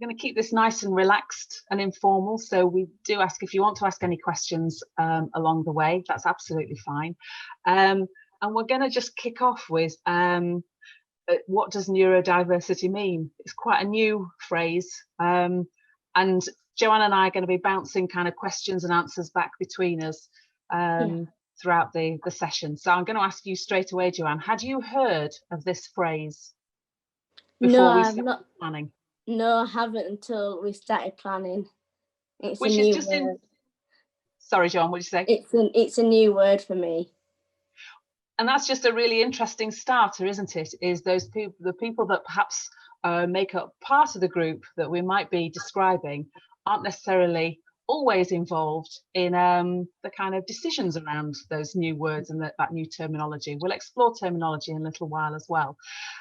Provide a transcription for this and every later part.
going to keep this nice and relaxed and informal. So we do ask if you want to ask any questions along the way, that's absolutely fine. And we're going to just kick off with what does neurodiversity mean? It's quite a new phrase. And JoAnne and I are going to be bouncing kind of questions and answers back between us throughout the session. So I'm going to ask you straight away, JoAnne, had you heard of this phrase before we started planning? No, I haven't until we started planning. It's Which a new is just word. Sorry, JoAnne, what did you say? It's a new word for me. And that's just a really interesting starter, isn't it? Is those people, the people that perhaps make up part of the group that we might be describing, aren't necessarily always involved in the kind of decisions around those new words and that new terminology. We'll explore terminology in a little while as well.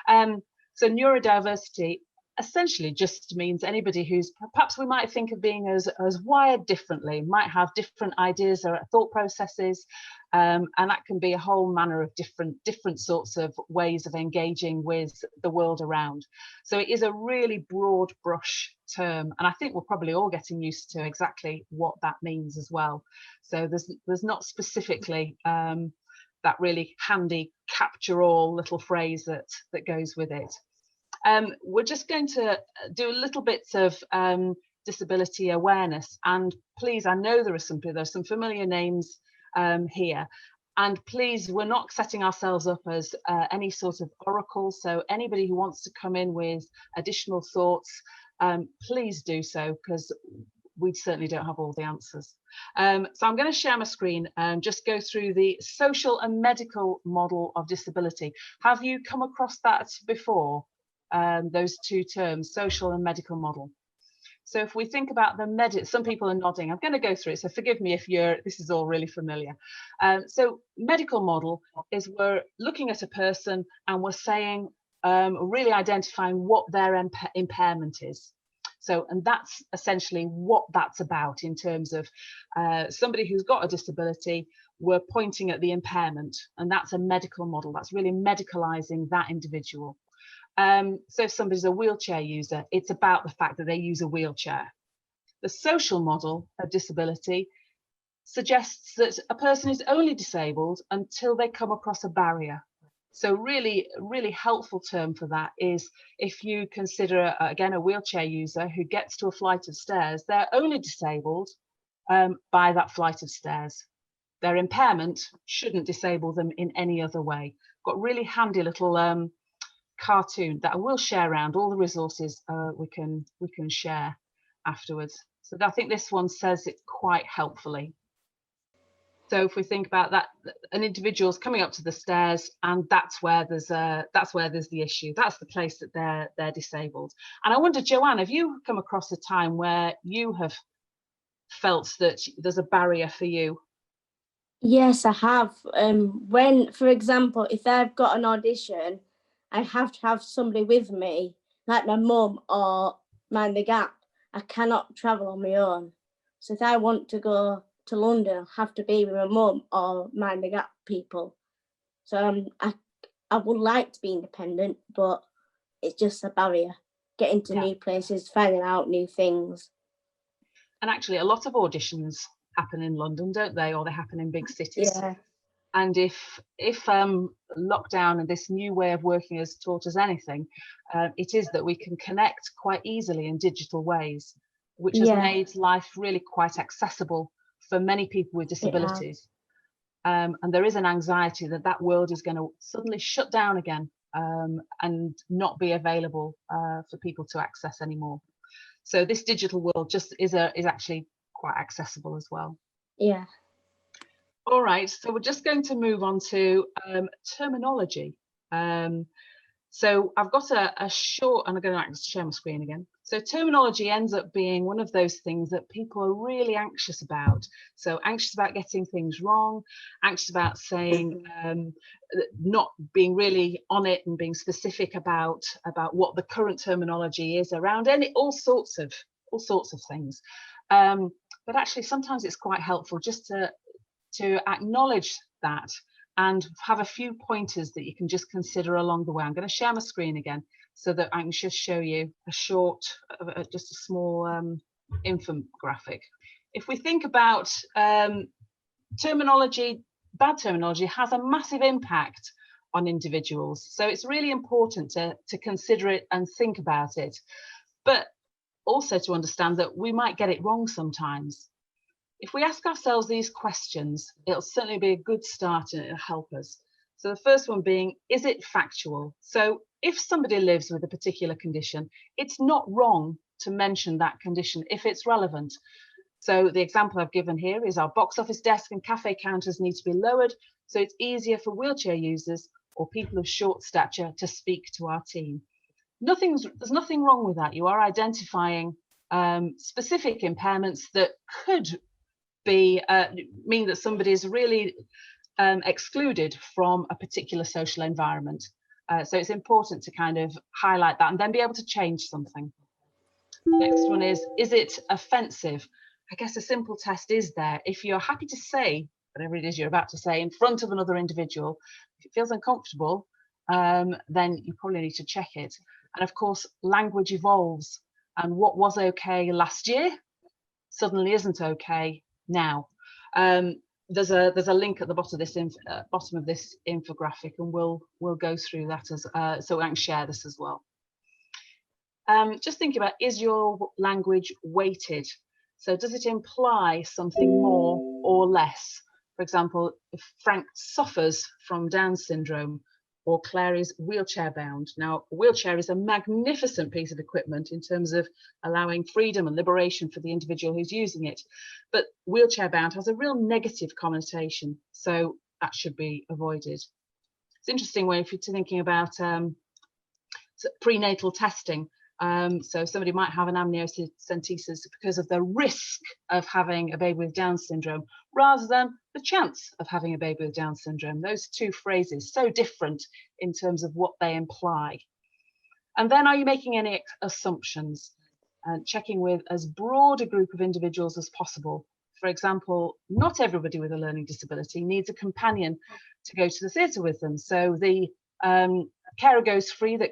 So neurodiversity essentially just means anybody who's perhaps we might think of being as wired differently, might have different ideas or thought processes, and that can be a whole manner of different sorts of ways of engaging with the world around. So it is a really broad brush term, and I think we're probably all getting used to exactly what that means as well. So there's not specifically that really handy catch-all little phrase that goes with it. We're just going to do a little bit of disability awareness, and please, I know there's some familiar names here, and please, we're not setting ourselves up as any sort of oracle, so anybody who wants to come in with additional thoughts, please do so, because we certainly don't have all the answers. So I'm going to share my screen and just go through the social and medical model of disability. Have you come across that before? Those two terms, social and medical model. So if we think about some people are nodding. I'm going to go through it, so forgive me if this is all really familiar. So medical model is we're looking at a person and we're saying, really identifying what their impairment is. So, and that's essentially what that's about in terms of somebody who's got a disability. We're pointing at the impairment, and that's a medical model. That's really medicalizing that individual. So if somebody's a wheelchair user, it's about the fact that they use a wheelchair. The social model of disability suggests that a person is only disabled until they come across a barrier. So really, really helpful term for that is if you consider, again, a wheelchair user who gets to a flight of stairs, they're only disabled by that flight of stairs. Their impairment shouldn't disable them in any other way. Got really handy little cartoon that I will share around all the resources we can share afterwards. So I think this one says it quite helpfully. So if we think about that, an individual's coming up to the stairs, and that's where there's the issue. That's the place that they're disabled. And I wonder, JoAnne, have you come across a time where you have felt that there's a barrier for you? Yes, I have. When, for example, if I've got an audition, I have to have somebody with me, like my mum or Mind the Gap. I cannot travel on my own. So if I want to go to London, I'll have to be with my mum or Mind the Gap people. So I would like to be independent, but it's just a barrier. Getting to new places, finding out new things. And actually, a lot of auditions happen in London, don't they? Or they happen in big cities. Yeah. And if lockdown and this new way of working has taught us anything, it is that we can connect quite easily in digital ways, which has made life really quite accessible for many people with disabilities. And there is an anxiety that world is going to suddenly shut down again and not be available for people to access anymore. So this digital world just is actually quite accessible as well. Yeah. All right, so we're just going to move on to terminology. So I've got a short, and I'm going to share my screen again. So terminology ends up being one of those things that people are really anxious about. So anxious about getting things wrong, anxious about saying, not being really on it and being specific about what the current terminology is around all sorts of things. But actually, sometimes it's quite helpful just to acknowledge that and have a few pointers that you can just consider along the way. I'm going to share my screen again so that I can just show you a short, just a small infographic. If we think about terminology, bad terminology has a massive impact on individuals. So it's really important to consider it and think about it, but also to understand that we might get it wrong sometimes. If we ask ourselves these questions, it'll certainly be a good start and it'll help us. So the first one being, is it factual? So if somebody lives with a particular condition, it's not wrong to mention that condition if it's relevant. So the example I've given here is our box office desk and cafe counters need to be lowered so it's easier for wheelchair users or people of short stature to speak to our team. There's nothing wrong with that. You are identifying specific impairments that could be mean that somebody is really excluded from a particular social environment. So it's important to kind of highlight that and then be able to change something. Next one is it offensive? I guess a simple test is there. If you're happy to say whatever it is you're about to say in front of another individual, if it feels uncomfortable, then you probably need to check it. And of course, language evolves, and what was okay last year suddenly isn't okay now. There's a link at the bottom of this infographic, and we'll go through that as so I can share this as well. Just think about, is your language weighted? So does it imply something more or less? For example, if Frank suffers from Down syndrome, or Claire is wheelchair bound. Now, a wheelchair is a magnificent piece of equipment in terms of allowing freedom and liberation for the individual who's using it. But wheelchair bound has a real negative connotation, so that should be avoided. It's interesting when if you're thinking about prenatal testing. So somebody might have an amniocentesis because of the risk of having a baby with Down syndrome rather than the chance of having a baby with Down syndrome. Those two phrases so different in terms of what they imply. And then, are you making any assumptions? And checking with as broad a group of individuals as possible. For example, not everybody with a learning disability needs a companion to go to the theatre with them. So the carer goes free, that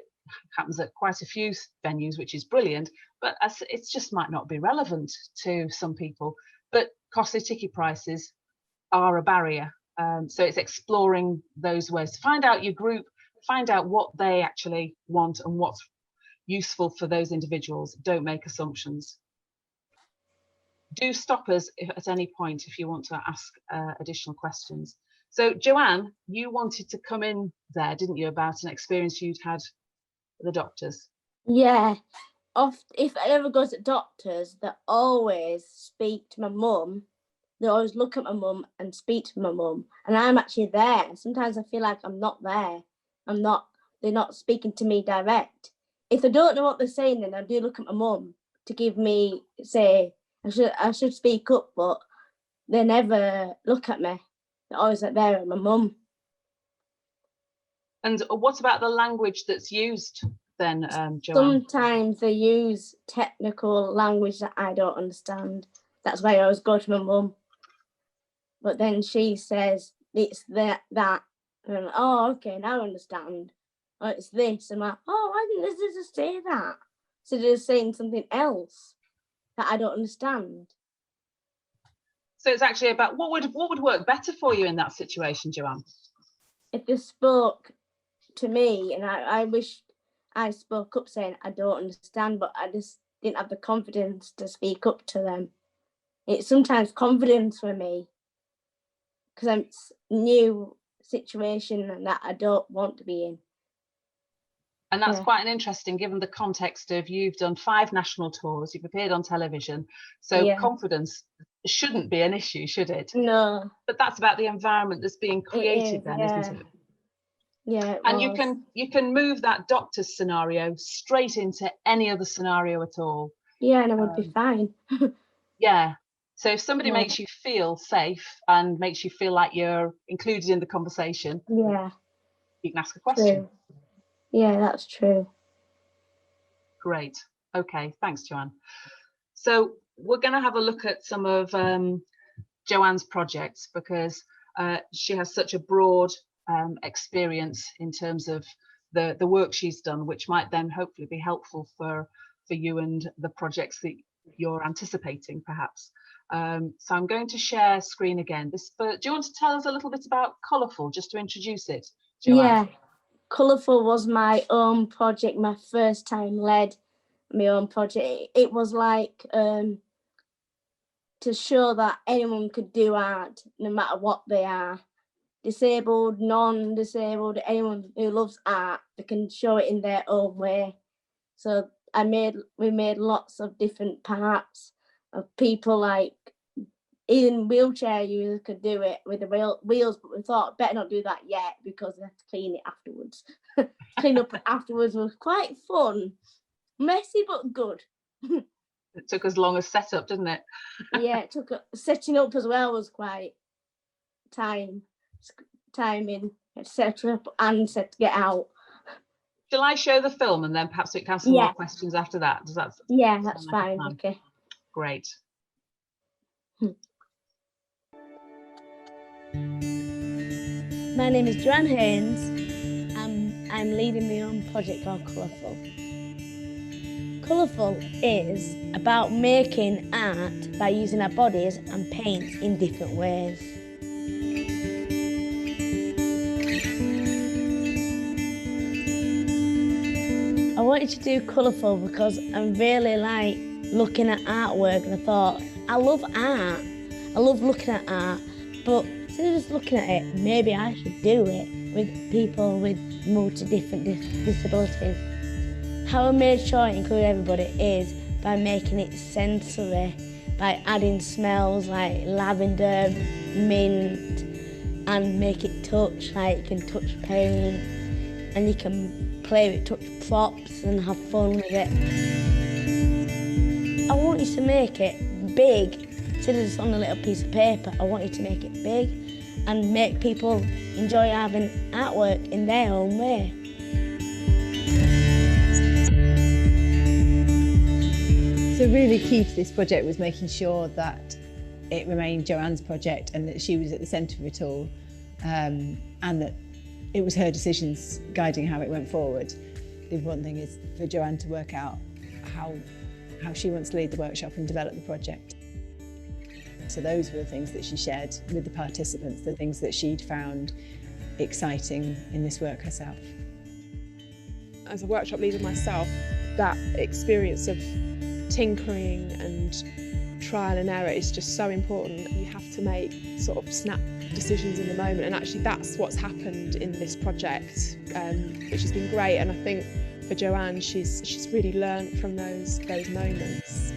happens at quite a few venues, which is brilliant, but it just might not be relevant to some people. But costly ticket prices are a barrier. So it's exploring those ways. Find out your group, find out what they actually want and what's useful for those individuals. Don't make assumptions. Do stop us at any point if you want to ask additional questions. So JoAnne, you wanted to come in there, didn't you, about an experience you'd had with the doctors? Yeah. If I ever go to doctors, they always speak to my mum. They always look at my mum and speak to my mum. And I'm actually there. Sometimes I feel like I'm not there. They're not speaking to me direct. If they don't know what they're saying, then I do look at my mum to give me, say, I should speak up, but they never look at me. They're always there at my mum. And what about the language that's used then, JoAnne? Sometimes they use technical language that I don't understand. That's why I always go to my mum. But then she says it's that. And I'm like, oh, okay, now I understand. Oh, it's this. I'm like, oh, why didn't they just say that? So they're saying something else that I don't understand. So it's actually about what would work better for you in that situation, JoAnne? If they spoke to me, and I wish I spoke up saying I don't understand, but I just didn't have the confidence to speak up to them. It's sometimes confidence for me because it's a new situation that I don't want to be in. And that's quite an interesting, given the context of you've done 5 national tours, you've appeared on television, so confidence shouldn't be an issue, should it? No. But that's about the environment that's being created then, isn't it? Yeah. And you can move that doctor's scenario straight into any other scenario at all. Yeah, and I would be fine. Yeah. So if somebody makes you feel safe and makes you feel like you're included in the conversation, you can ask a question. True. Yeah, that's true. Great. Okay, thanks, JoAnne. So we're going to have a look at some of JoAnne's projects, because she has such a broad experience in terms of the work she's done, which might then hopefully be helpful for you and the projects that you're anticipating, perhaps. So I'm going to share screen again. Do you want to tell us a little bit about Colourful, just to introduce it, JoAnne? Yeah, Colourful was my own project, my first time led my own project. It was like to show that anyone could do art, no matter what they are. Disabled, non-disabled, anyone who loves art, they can show it in their own way. So we made lots of different parts of people, like even wheelchair users could do it with the wheels, but we thought better not do that yet because we have to clean it afterwards. Clean up afterwards was quite fun, messy but good. It took as long as setup, didn't it? Yeah, it took setting up as well was quite timing, set up and set to get out. Shall I show the film and then perhaps we can have some more questions after that? Does that? Yeah, that's fine. Okay. Great. My name is JoAnne Haines. I'm leading my own project called Colourful. Colourful is about making art by using our bodies and paint in different ways. I wanted to do Colourful because I really like looking at artwork, and I thought, I love art. I love looking at art, but instead of just looking at it, maybe I should do it with people with multi-different disabilities. How I made sure it included everybody is by making it sensory, by adding smells like lavender, mint, and make it touch, like you can touch paint, and you can play with touch props and have fun with it. I wanted to make it big, instead of just on a little piece of paper. I wanted to make it big and make people enjoy having artwork in their own way. So really key to this project was making sure that it remained JoAnne's project and that she was at the centre of it all, and that it was her decisions guiding how it went forward. The important thing is for JoAnne to work out how she wants to lead the workshop and develop the project. So those were the things that she shared with the participants, the things that she'd found exciting in this work herself. As a workshop leader myself, that experience of tinkering and trial and error is just so important. You have to make sort of snap decisions in the moment, and actually that's what's happened in this project, which has been great. And I think for JoAnne, she's really learnt from those moments.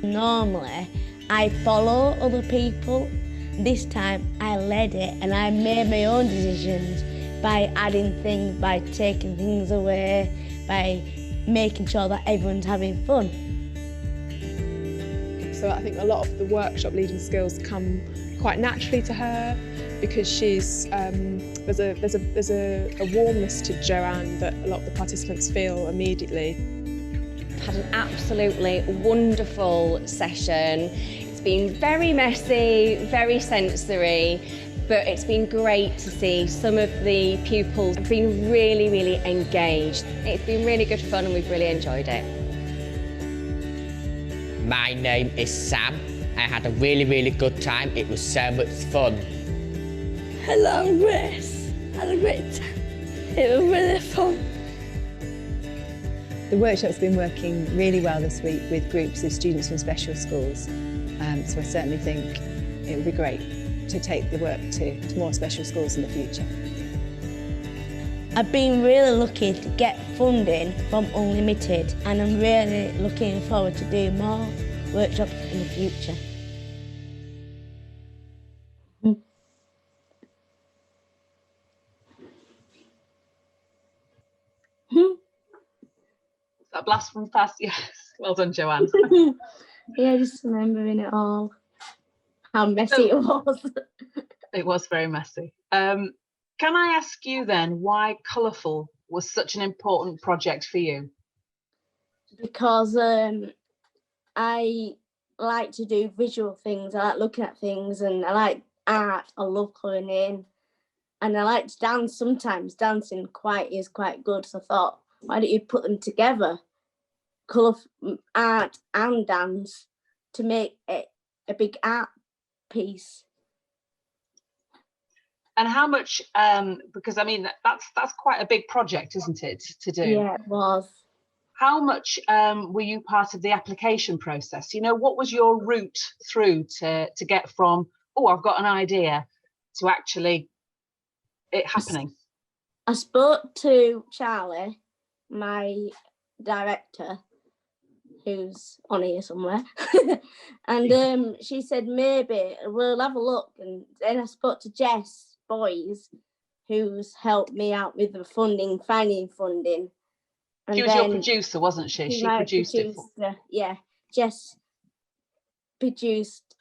Normally, I follow other people. This time I led it and I made my own decisions by adding things, by taking things away, by making sure that everyone's having fun. So I think a lot of the workshop leading skills come quite naturally to her because she's there's a warmness to JoAnne that a lot of the participants feel immediately. Had an absolutely wonderful session. It's been very messy, very sensory, but it's been great to see some of the pupils have been really, really engaged. It's been really good fun and we've really enjoyed it. My name is Sam. I had a really, really good time. It was so much fun. Hello, I'm Grace. Had a great time. It was really fun. The workshop's been working really well this week with groups of students from special schools, so I certainly think it would be great to take the work to more special schools in the future. I've been really lucky to get funding from Unlimited, and I'm really looking forward to doing more workshops in the future. That blast from the past, yes. Well done, JoAnne. Yeah, just remembering it all, how messy it was. It was very messy. Can I ask you then why Colourful was such an important project for you? Because I like to do visual things. I like looking at things, and I like art. I love colouring in, and I like to dance sometimes. Dancing is quite good. So I thought, why don't you put them together, colour, art and dance, to make it a big art piece. And how much, because I mean, that's quite a big project, isn't it, to do? Yeah, it was. How much were you part of the application process? You know, what was your route through to get from, oh, I've got an idea, to actually it happening? I spoke to Charlie, my director, who's on here somewhere, and she said maybe we'll have a look. And then I spoke to Jess Boys, who's helped me out with the funding, finding funding. And she was your producer, wasn't she? She produced it. Yeah, Jess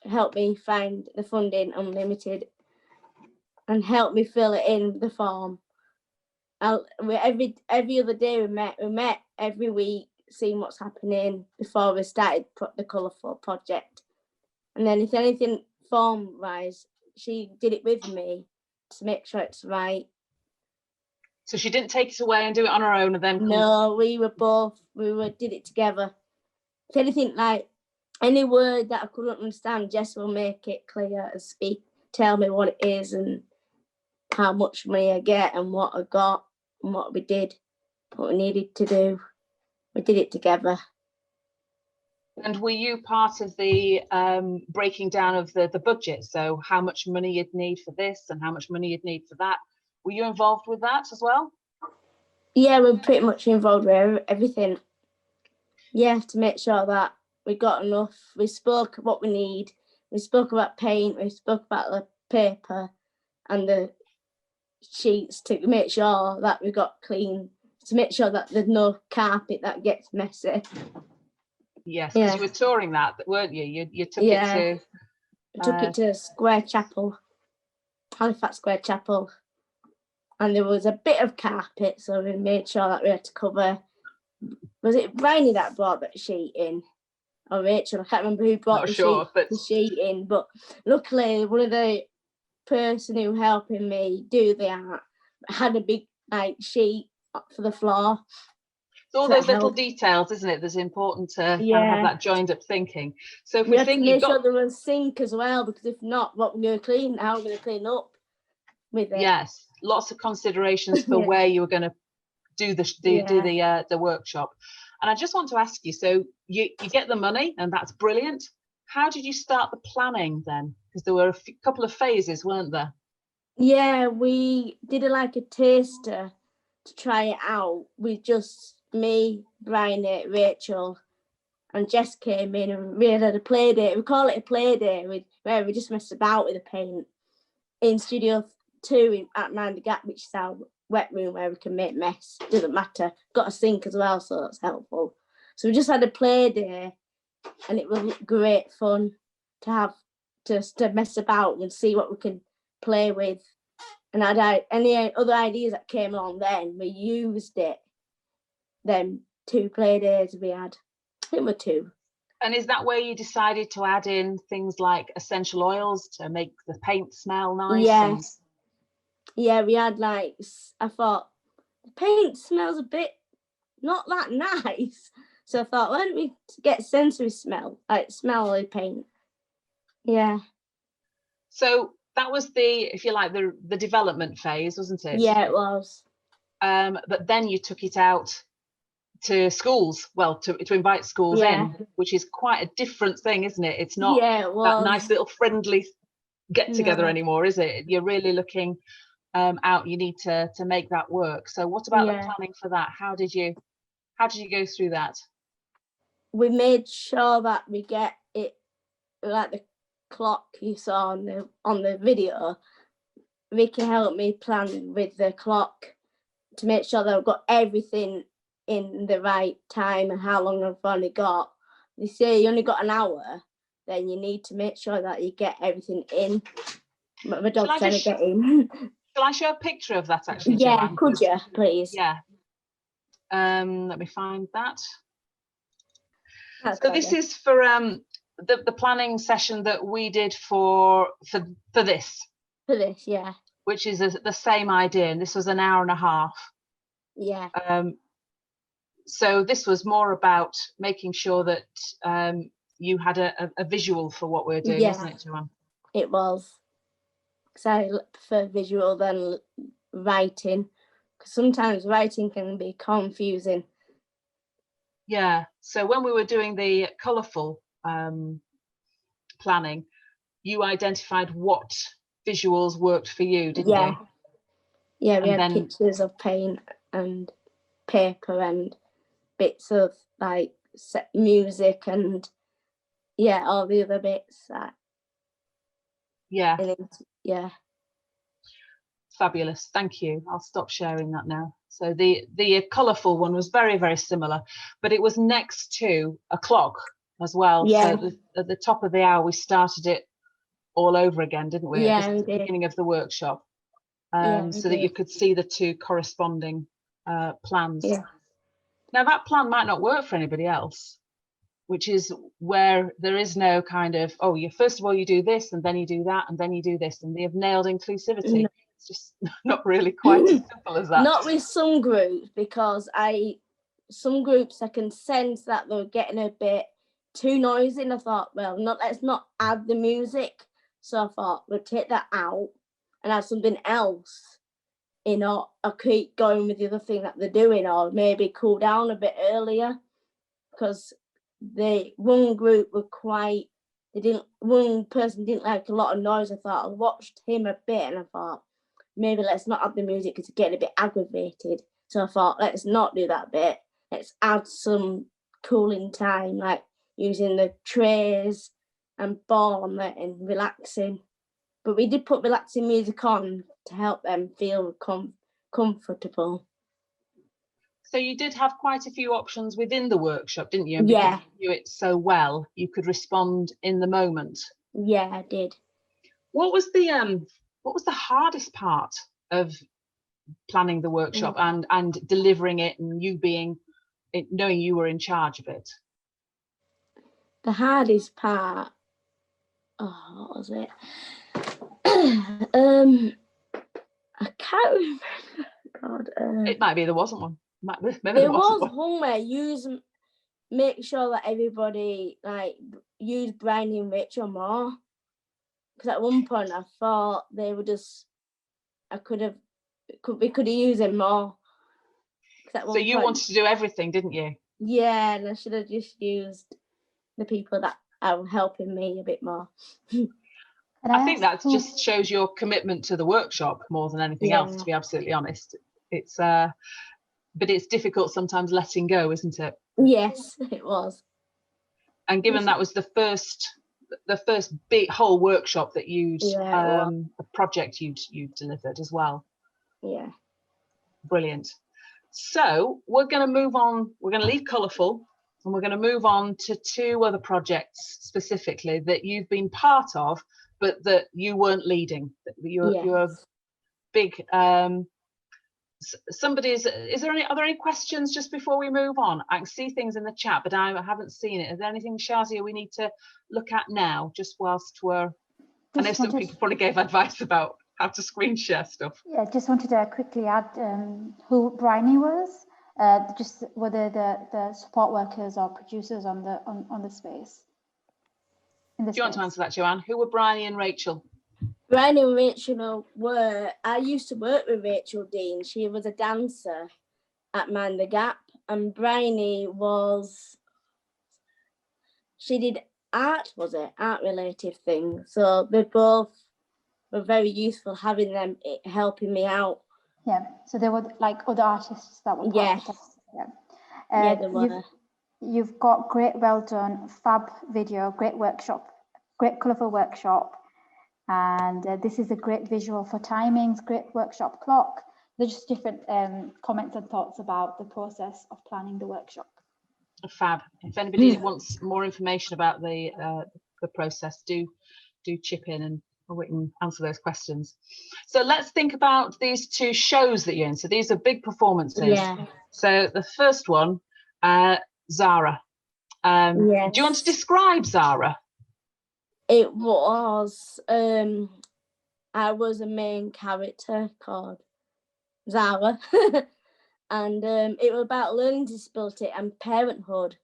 helped me find the funding unlimited, and helped me fill it in the form. Every other day we met every week, seeing what's happening before we started the colourful project. And then if anything form wise, she did it with me to make sure it's right. So she didn't take it away and do it on her own and then No, we did it together. If anything, like any word that I couldn't understand, Jess will make it clear and tell me what it is and how much money I get and what I got and what we did, what we needed to do. We did it together. And were you part of the breaking down of the budget? So how much money you'd need for this and how much money you'd need for that? Were you involved with that as well? Yeah, we're pretty much involved with everything. Yeah, to make sure that we got enough. We spoke what we need. We spoke about paint. We spoke about the paper and the sheets to make sure that we got clean, to make sure that there's no carpet that gets messy. Yes, because you were touring that, weren't you? You took it to... I took it to Square Chapel, Halifax Square Chapel. And there was a bit of carpet, so we made sure that we had to cover. Was it Bryony that brought that sheet in? Or Rachel? I can't remember who brought the sheet in. But luckily, one of the person who helping me do the art had a big sheet for the floor. It's all those little details, isn't it? That's important to have that joined up thinking. So if we had think to make sure there was a sink as well, because if not, what we're going to clean? How we're going to clean up with it? Yes, lots of considerations for where you were going to do the workshop. And I just want to ask you, so you get the money, and that's brilliant. How did you start the planning then? Because there were a couple of phases, weren't there? Yeah, we did a taster to try it out with just me, Bryony, Rachel, and Jess came in, and we had a play day. We call it a play day, where we just messed about with the paint in Studio 2 at Mind the Gap, which is our wet room where we can make mess. Doesn't matter. Got a sink as well, so that's helpful. So we just had a play day, and it was great fun to have just to mess about and see what we can play with. And any other ideas that came along then, we used it. Then 2 play days we had. I think we're 2. And is that where you decided to add in things like essential oils to make the paint smell nice? Yes. Yeah, we had I thought, the paint smells a bit not that nice. So I thought, why don't we get sensory smell, smelly paint? Yeah. So that was if you like, the development phase, wasn't it? Yeah, it was. But then you took it out to schools, to invite schools in, which is quite a different thing, isn't it? It's not that nice little friendly get together anymore, is it? You're really looking out. You need to make that work. So what about the planning for that? How did you go through that? We made sure that we get it like the clock you saw on the video. Vicky helped me plan with the clock to make sure that I've got everything in the right time and how long I've only got. They say you only got an hour, then you need to make sure that you get everything in. But my dog's trying to get in. Shall I show a picture of that actually? Yeah, JoAnne? could you, please? Yeah. Let me find that. That's So this is for the planning session that we did for this. for this, yeah. Which is the same idea, and this was an hour and a half. Yeah. So this was more about making sure that you had a visual for what we were doing, wasn't it, JoAnne? It was. Because I prefer visual than writing. Because sometimes writing can be confusing. Yeah. So when we were doing the colourful planning, you identified what visuals worked for you, didn't you? Yeah, we And had then pictures of paint and paper and bits of like music and all the other bits. yeah, fabulous. Thank you. I'll stop sharing that now. So the colourful one was very, very similar, but it was next to a clock as well. Yeah. So at the top of the hour, we started it all over again, didn't we? Yeah, Just we at the did. beginning of the workshop, We so that you did. could see the two corresponding plans. Yeah. Now that plan might not work for anybody else, which is where there is no kind of, oh, you first of all you do this and then you do that and then you do this, and they have nailed inclusivity. No. It's just not really quite as simple as that. Not with some groups, because some groups I can sense that they're getting a bit too noisy, and I thought, well, let's not add the music. So I thought we'll take that out and add something else. Or keep going with the other thing that they're doing, or maybe cool down a bit earlier, because the one group were one person didn't like a lot of noise. I thought I watched him a bit and I thought maybe let's not add the music because it's getting a bit aggravated. So I thought let's not do that bit. Let's add some cooling time, like using the trays and ball on it and relaxing. But we did put relaxing music on to help them feel comfortable. So you did have quite a few options within the workshop, didn't you? And Yeah. because you knew it so well, you could respond in the moment. Yeah, I did. What was the hardest part of planning the workshop and delivering it, and you knowing you were in charge of it? The hardest part, what was it? I can't remember. God, it might be there wasn't one. Maybe there was one where make sure that everybody use Brian and Rachel more. Because at one point I thought they were just, we could have used them more. So you wanted to do everything, didn't you? Yeah, and I should have just used the people that are helping me a bit more. I think that just shows your commitment to the workshop more than anything else, to be absolutely honest. It's but it's difficult sometimes letting go, isn't it? Yes, it was. And given that was the first big whole workshop that a project you'd delivered as well. Yeah. Brilliant. So we're going to move on. We're going to leave colourful, and we're going to move on to two other projects specifically that you've been part of, but that you weren't leading. You're a big. Are there any questions just before we move on? I can see things in the chat, but I haven't seen it. Is there anything, Shazia, we need to look at now, just whilst I know some people probably gave advice about how to screen share stuff. Yeah, just wanted to quickly add who Bryony was, just whether the support workers or producers on the space. Do you want to answer that, JoAnne? Who were Bryony and Rachel? Bryony and Rachel I used to work with Rachel Dean. She was a dancer at Mind the Gap, and Bryony she did art related things. So they both were very useful, having them helping me out. Yeah, so there were other artists that were part of it. Yeah, there were. You've got great, well done, fab video, great workshop, great colourful workshop. And this is a great visual for timings, great workshop clock. There's just different comments and thoughts about the process of planning the workshop. Fab. If anybody wants more information about the process, do chip in and we can answer those questions. So let's think about these two shows that you're in. So these are big performances. Yeah. So the first one, Zara. Yes. Do you want to describe Zara? It was, I was a main character called Zara. And it was about learning disability and parenthood.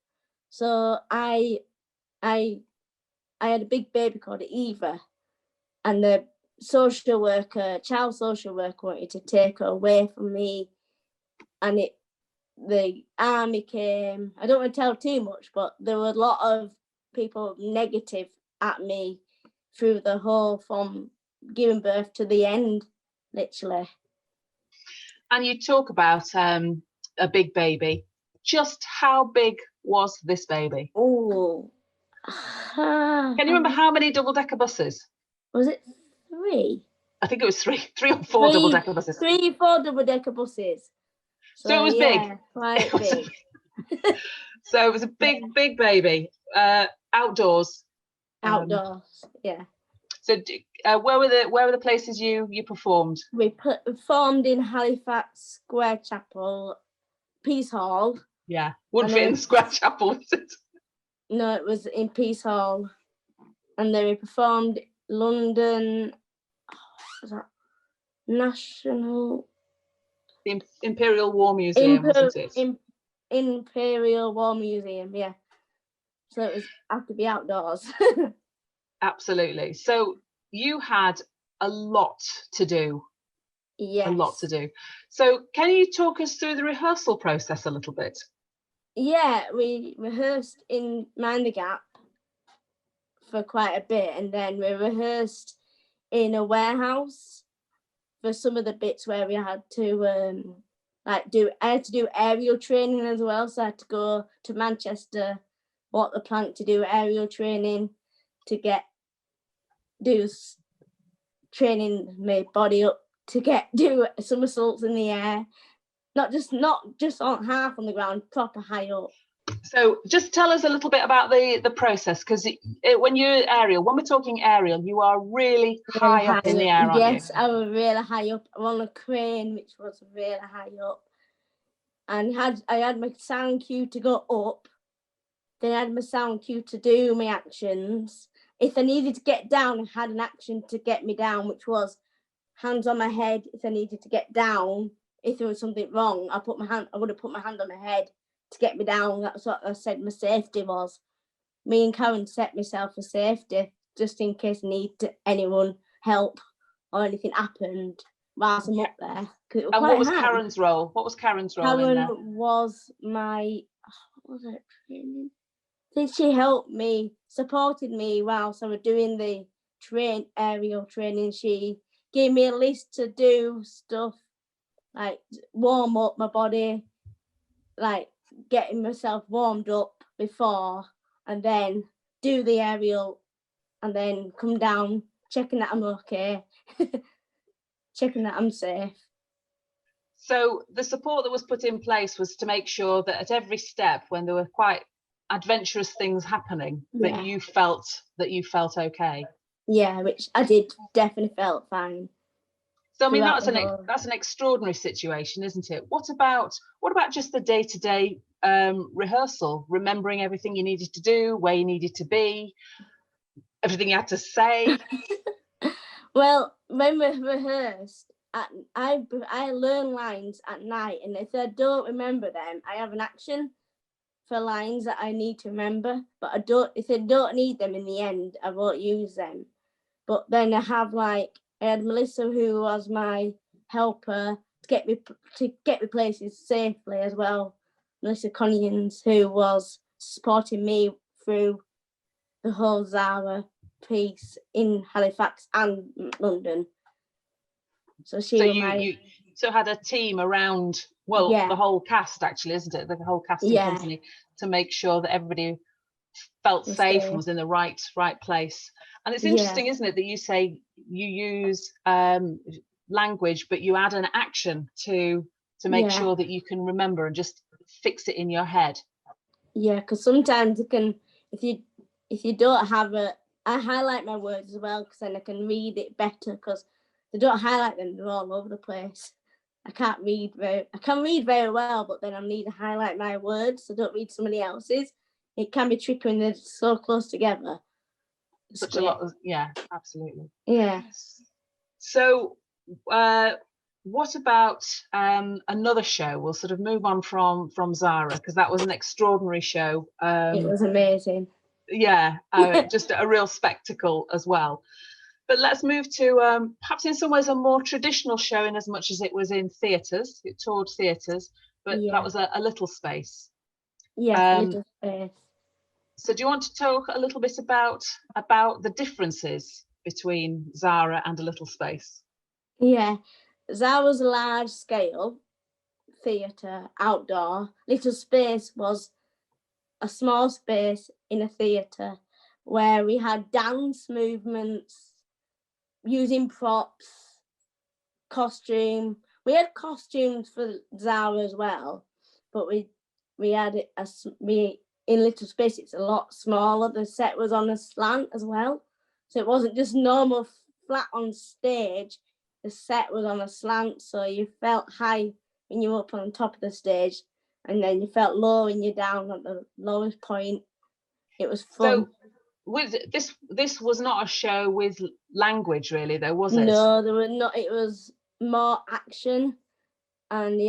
So I had a big baby called Eva, and the child social worker wanted to take her away from me, and the army came. I don't want to tell too much, but there were a lot of people negative at me through the whole, from giving birth to the end, literally. And you talk about a big baby. Just how big was this baby? Oh, can you remember how many double-decker buses? Was it 3? I think it was 3 or 4 double-decker buses. 3 or 4 double-decker buses. So it was big. Quite big. So it was a big baby. Outdoors. Outdoors, yeah. So where were the places you performed? We performed in Halifax Square Chapel, Peace Hall. Yeah, wouldn't fit in Square Chapel, was it? No, it was in Peace Hall. And then we performed London, was that National? The Imperial War Museum, wasn't it? Imperial War Museum, yeah. So it was have to be outdoors. Absolutely. So you had a lot to do. Yes. A lot to do. So can you talk us through the rehearsal process a little bit? Yeah, we rehearsed in Mind the Gap for quite a bit, and then we rehearsed in a warehouse for some of the bits where we had to I had to do aerial training as well, so I had to go to Manchester, walk the plank to do aerial training, to training my body up to do somersaults in the air, not just on half on the ground, proper high up. So just tell us a little bit about the process, because when we're talking aerial, you are really high up in the air, aren't you? Yes, I was really high up. I'm on a crane, which was really high up, and I had my sound cue to go up. Then I had my sound cue to do my actions. If I needed to get down, I had an action to get me down, which was hands on my head. If I needed to get down, if there was something wrong, I would have put my hand on my head to get me down. That's what I said my safety was. Me and Karen set myself for safety, just in case I need anyone help or anything happened whilst I'm up there. And what was Karen's role? What was Karen's role in there? Karen was my, what was it, training? I think she helped me, supported me whilst I was doing the aerial training. She gave me a list to do stuff, like warm up my body, like getting myself warmed up before, and then do the aerial, and then come down, checking that I'm okay, checking that I'm safe. So the support that was put in place was to make sure that at every step, when there were quite adventurous things happening, that you felt okay. Yeah, which I did, definitely felt fine. So I mean, that's an extraordinary situation, isn't it? What about just the day-to-day rehearsal, remembering everything you needed to do, where you needed to be, everything you had to say? Well, when we rehearsed, I learn lines at night, and if I don't remember them, I have an action for lines that I need to remember. But if I don't need them in the end, I won't use them. But then I had Melissa, who was my helper to get me places safely as well. Melissa Conyans, who was supporting me through the whole Zara piece in Halifax and London. So you had a team around, the whole cast, actually, isn't it? The whole casting company, to make sure that everybody felt safe and was in the right place. And it's interesting, isn't it, that you say you use language, but you add an action to make sure that you can remember and just fix it in your head. Yeah, because sometimes it can, if you don't have I highlight my words as well, because then I can read it better, because they don't highlight them, they're all over the place. I can read very well, but then I need to highlight my words, so I don't read somebody else's. It can be tricky when they're so close together. Such a lot of, yeah, absolutely. Yeah. So what about another show? We'll sort of move on from Zara, because that was an extraordinary show. It was amazing. Yeah, just a real spectacle as well. But let's move to perhaps in some ways a more traditional show, in as much as it was in theatres, it toured theatres, but that was a little space. Yeah, little space. So do you want to talk a little bit about the differences between Zara and a little space? Yeah, Zara was a large scale theatre, outdoor. Little space was a small space in a theatre where we had dance movements, using props, costume. We had costumes for Zara as well, but we had it in little space. It's a lot smaller. The set was on a slant as well, so it wasn't just normal flat on stage. The set was on a slant, so you felt high when you were up on top of the stage, and then you felt low when you're down at the lowest point. It was fun. So this was not a show with language, really, though, was it? No, there were not. It was more action, and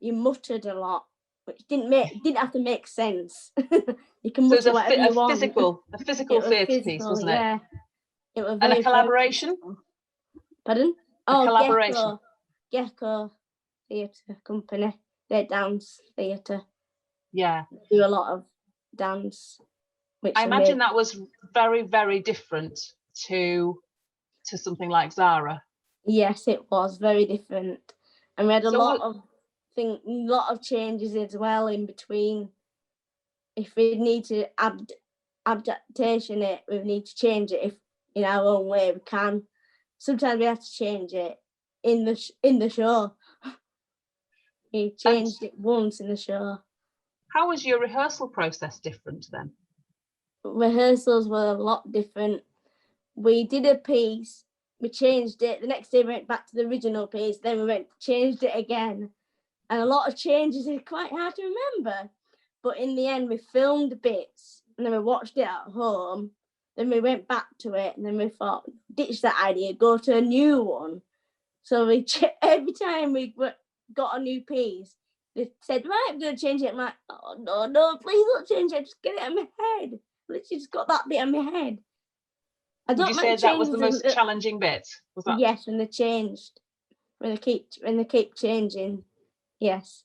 you muttered a lot, which didn't have to make sense. You can mutter whatever you want. A physical theatre piece, wasn't it? Yeah. It was and a collaboration. Pardon? Collaboration. Gecko Theatre Company. Their dance theatre. Yeah. They do a lot of dance. I imagine that was very, very different to something like Zara. Yes, it was very different, and we had a lot of changes as well in between. If we need to adaptation it, we need to change it. If in our own way we can. Sometimes we have to change it in the show. We changed it once in the show. How was your rehearsal process different then? Rehearsals were a lot different. We did a piece, we changed it. The next day we went back to the original piece, then we changed it again. And a lot of changes are quite hard to remember. But in the end, we filmed bits and then we watched it at home. Then we went back to it and then we thought, ditch that idea, go to a new one. So every time we got a new piece, they said, right, I'm going to change it. I'm like, oh, no, please don't change it. Just get it in my head. Literally just got that bit in my head. Would you say that was the most challenging bit? Was that? Yes, when they changed. When they keep changing. Yes.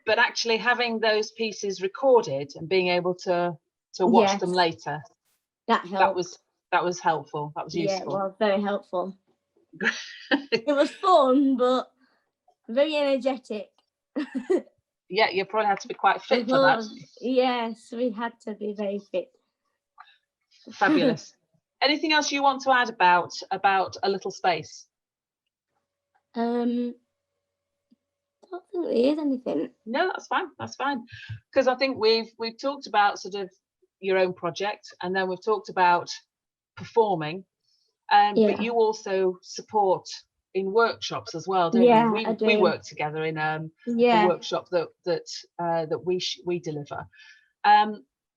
But actually having those pieces recorded and being able to watch them later. That helped. That was helpful. That was useful. Yeah, it was very helpful. It was fun, but very energetic. Yeah, you probably had to be quite fit for that. Yes, we had to be very fit. Fabulous. Anything else you want to add about A Little Space? I don't think there is anything. No, that's fine. Because I think we've talked about sort of your own project, and then we've talked about performing. But you also support in workshops as well, don't you? I do. We work together in a workshop that we deliver.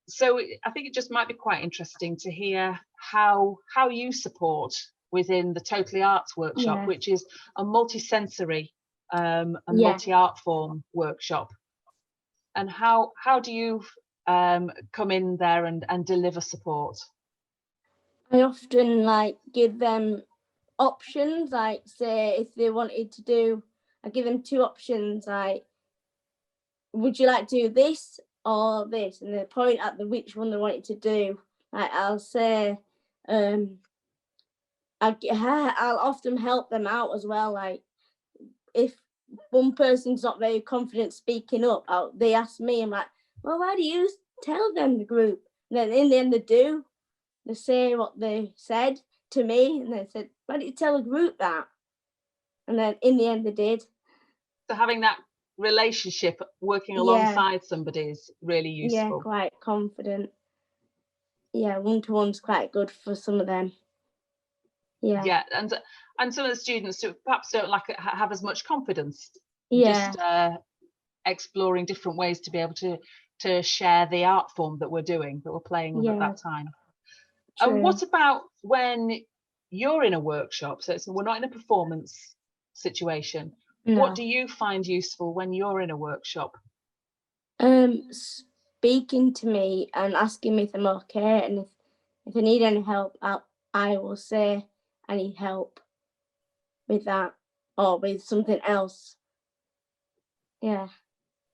So I think it just might be quite interesting to hear how you support within the Totally Arts workshop, which is a multi-sensory and multi-art form workshop. And how do you come in there and deliver support? I often give them options, say if they wanted to do, I give them two options, would you like to do this or this, and they point at which one they wanted to do. I'll say I'll often help them out as well. If one person's not very confident speaking up, they ask me, I'm like, well, why do you tell them, the group? And then in the end they say what they said to me, and they said, why don't you tell the group that? And then in the end they did. So having that relationship, working alongside somebody, is really useful. Yeah, quite confident. yeah, one-to-one's quite good for some of them. Yeah. Yeah, and some of the students who perhaps don't have as much confidence. Yeah. Just exploring different ways to be able to share the art form that we're doing, that we're playing with at that time. True. And what about when you're in a workshop? So we're not in a performance situation. No. What do you find useful when you're in a workshop? Speaking to me and asking me if I'm okay, and if I need any help, I will say I need help with that or with something else. Yeah.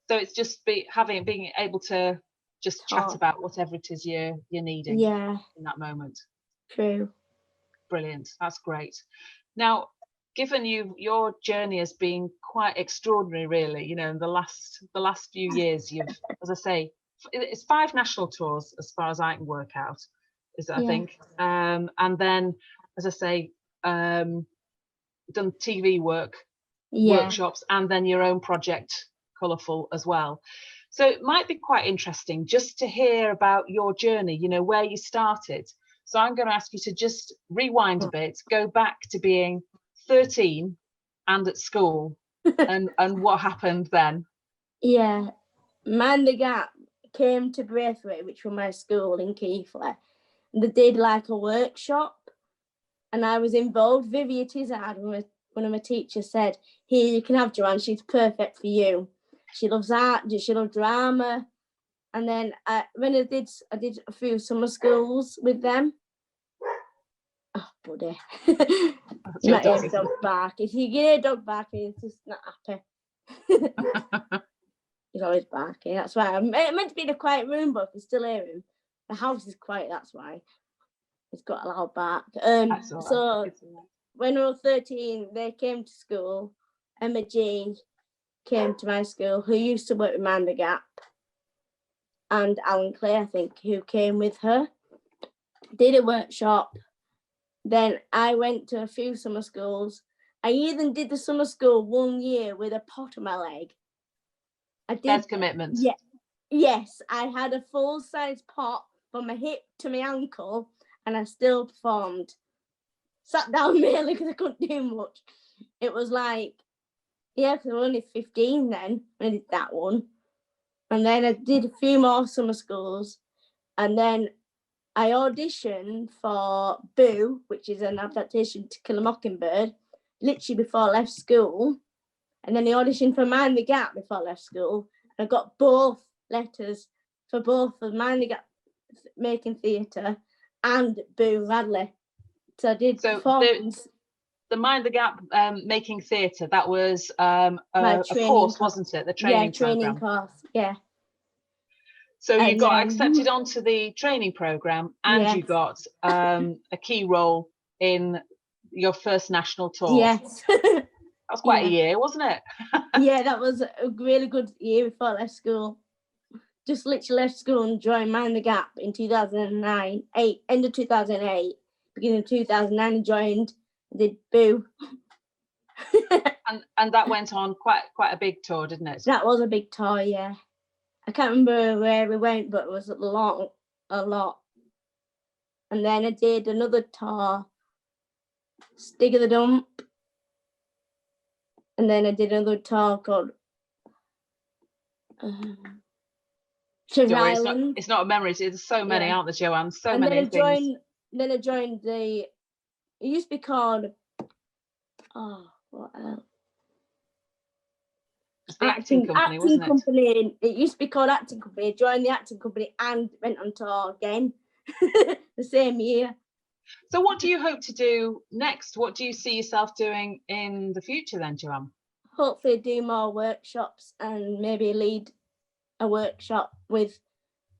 So it's just being able to just chat about whatever it is you're needing. Yeah. In that moment. True. Brilliant. That's great. Now, given your journey has been quite extraordinary, really, you know, in the last few years, you've, as I say, it's 5 national tours as far as I can work out, I think. And then, as I say, done TV workshops, and then your own project, Colourful, as well. So it might be quite interesting just to hear about your journey, you know, where you started. So I'm going to ask you to just rewind a bit, go back to being 13 and at school, and what happened then. Yeah, Mind the Gap came to Bradford, which was my school in Keighley. They did like a workshop, and I was involved. Vicky Ackroyd, one of my teachers, said, "Here, you can have JoAnne. She's perfect for you. She loves art. She loves drama." And then when I did a few summer schools with them. Oh, buddy. You might hear a dog bark. If you get a dog barking, he's just not happy. He's always barking. That's why I'm meant to be in a quiet room, but I can still hear him. The house is quiet, that's why. It's got a loud bark. So when I was 13, they came to school. Emma G came to my school, who used to work with Mind the Gap, and Alan Clay, I think, who came with her. Did a workshop. Then I went to a few summer schools. I even did the summer school 1 year with a pot on my leg. I did. That's commitment. Yeah. Yes, I had a full-size pot from my hip to my ankle, and I still performed. Sat down mainly because I couldn't do much. It was like, yeah, because I was only 15 then when I did that one. And then I did a few more summer schools, and then I auditioned for Boo, which is an adaptation to Kill a Mockingbird, literally before I left school. And then I auditioned for Mind the Gap before I left school. And I got both letters for both of Mind the Gap making theatre and Boo Radley. So I did performance. The Mind the Gap making theatre, that was a course, wasn't it? The training training course, yeah. So you got accepted onto the training programme, and you got a key role in your first national tour. Yes. That was quite a year, wasn't it? Yeah, that was a really good year before I left school. Just literally left school and joined Mind the Gap in 2009, end of 2008, beginning of 2009, and joined, did Boo. and that went on quite a big tour, didn't it? That was a big tour, yeah. I can't remember where we went, but it was a lot. And then I did another tour, Stig of the Dump. And then I did another tour called Treasure Island. It's not a memory. There's so many, aren't there, JoAnne? So and many things. Then I joined it used to be called, what else? The acting company, wasn't it? Company. It used to be called Acting Company. I joined the acting company and went on tour again the same year. So what do you hope to do next? What do you see yourself doing in the future then, JoAnne? Hopefully do more workshops and maybe lead a workshop with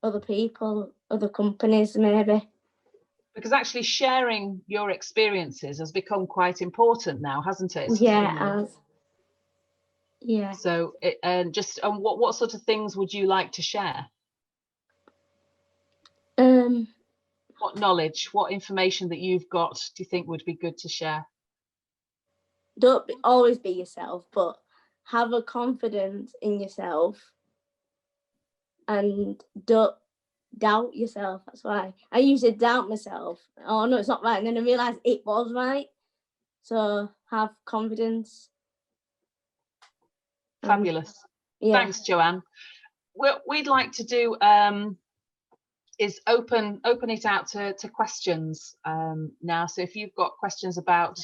other people, other companies maybe. Because actually sharing your experiences has become quite important now, hasn't it? Yeah, it has. Yeah. So, what sort of things would you like to share? What knowledge, what information that you've got do you think would be good to share? Don't always be yourself, but have a confidence in yourself, and don't doubt yourself. That's why I used to doubt myself. Oh no, it's not right. And then I realised it was right. So have confidence. Fabulous. Yeah. Thanks, JoAnne. What we'd like to do is open it out to questions now. So if you've got questions about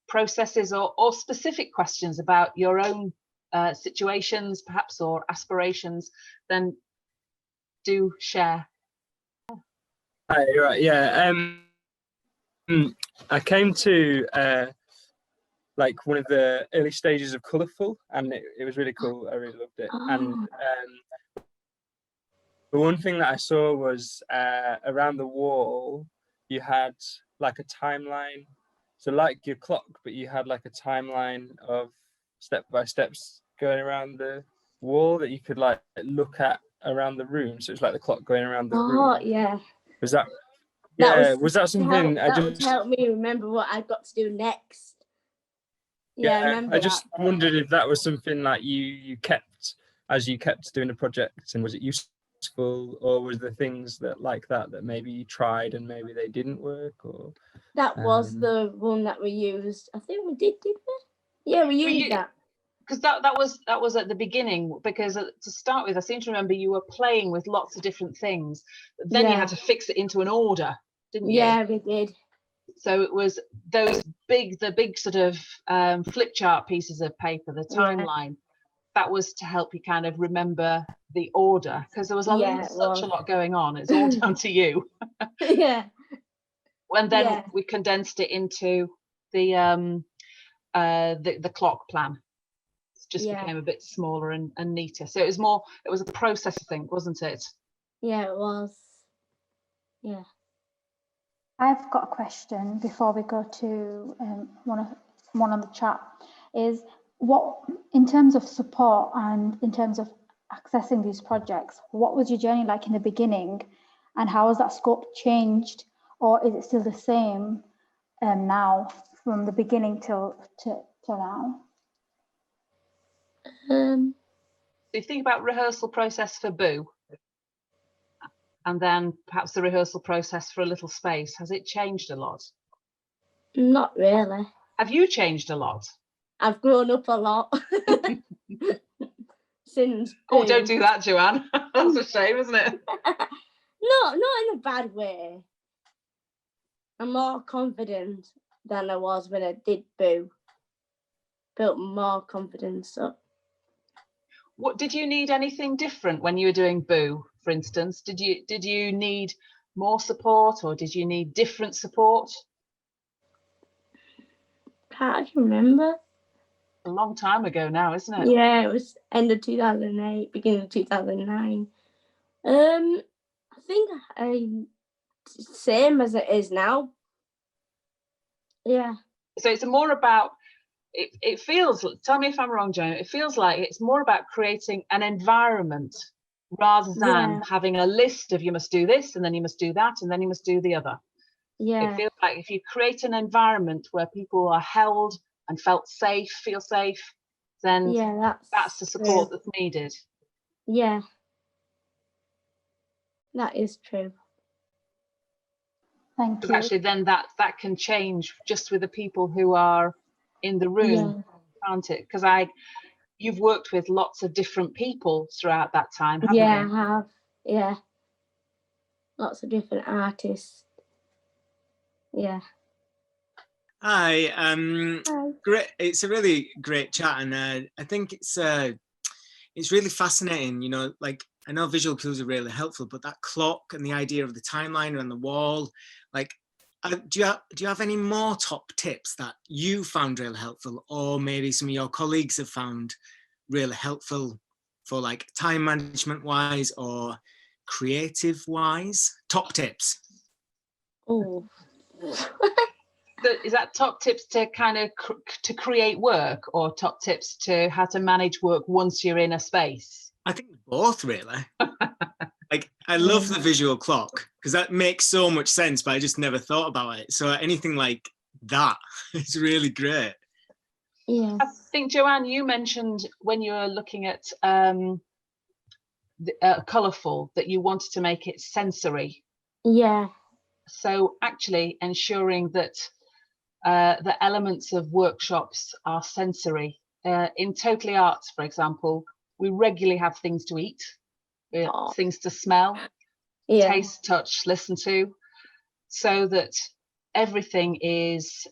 processes or specific questions about your own situations, perhaps, or aspirations, then do share. Hi, right, yeah. I came to like one of the early stages of Colourful, and it was really cool. I really loved it. And the one thing that I saw was around the wall, you had like a timeline. So like your clock, but you had like a timeline of step-by-steps going around the wall that you could like look at around the room. So it's like the clock going around the room. Oh yeah. Was that? Yeah. Was that something? That would help me remember what I've got to do next. Yeah, I remember. I just wondered if that was something like you kept as you kept doing the project, and was it useful, or was there things that like that maybe you tried and maybe they didn't work? Or that was the one that we used. I think we did we? Yeah, we used that. Because that was at the beginning, because to start with, I seem to remember you were playing with lots of different things, but then you had to fix it into an order, didn't you? Yeah, we did. So it was the big sort of flip chart pieces of paper, the timeline, that was to help you kind of remember the order, because there was such a lot going on. It's all down to you. Yeah. And then we condensed it into the clock plan. It just became a bit smaller and neater. So it was a process, I think, wasn't it? Yeah, it was. Yeah. I've got a question before we go to one on the chat. Is what, in terms of support and in terms of accessing these projects, what was your journey like in the beginning, and how has that scope changed, or is it still the same now from the beginning till now? So you think about rehearsal process for Boo, and then perhaps the rehearsal process for A Little Space. Has it changed a lot? Not really. Have you changed a lot? I've grown up a lot since. Oh, don't do that, JoAnne. That's a shame, isn't it? No, not in a bad way. I'm more confident than I was when I did Boo. Built more confidence up. What did you need anything different when you were doing Boo, for instance? Did you need more support, or did you need different support? Can't remember. A long time ago now, isn't it? Yeah, it was end of 2008, beginning of 2009. I think same as it is now. Yeah. So it's more about, it feels, tell me if I'm wrong, Joan, it feels like it's more about creating an environment rather than having a list of you must do this and then you must do that and then you must do the other. Yeah. It feels like if you create an environment where people are held and feel safe, then that's the support that's needed. Yeah. That is true. Thank you. Actually, then that can change just with the people who are in the room, can't it? Because you've worked with lots of different people throughout that time, haven't you? Yeah, I have. Yeah. Lots of different artists. Yeah. Hi. Hi. Great. It's a really great chat, and I think it's really fascinating. You know, like, I know visual cues are really helpful, but that clock and the idea of the timeline on the wall, like, do you have any more top tips that you found really helpful, or maybe some of your colleagues have found really helpful for, like, time management wise or creative wise? Top tips. Oh. Is that top tips to kind of to create work, or top tips to how to manage work once you're in a space? I think both, really. Like, I love the visual clock because that makes so much sense, but I just never thought about it. So anything like that is really great. Yeah. I think, JoAnne, you mentioned when you were looking at colourful, that you wanted to make it sensory. Yeah. So actually ensuring that the elements of workshops are sensory. In Totally Arts, for example, we regularly have things to eat, things to smell, taste, touch, listen to, so that everything is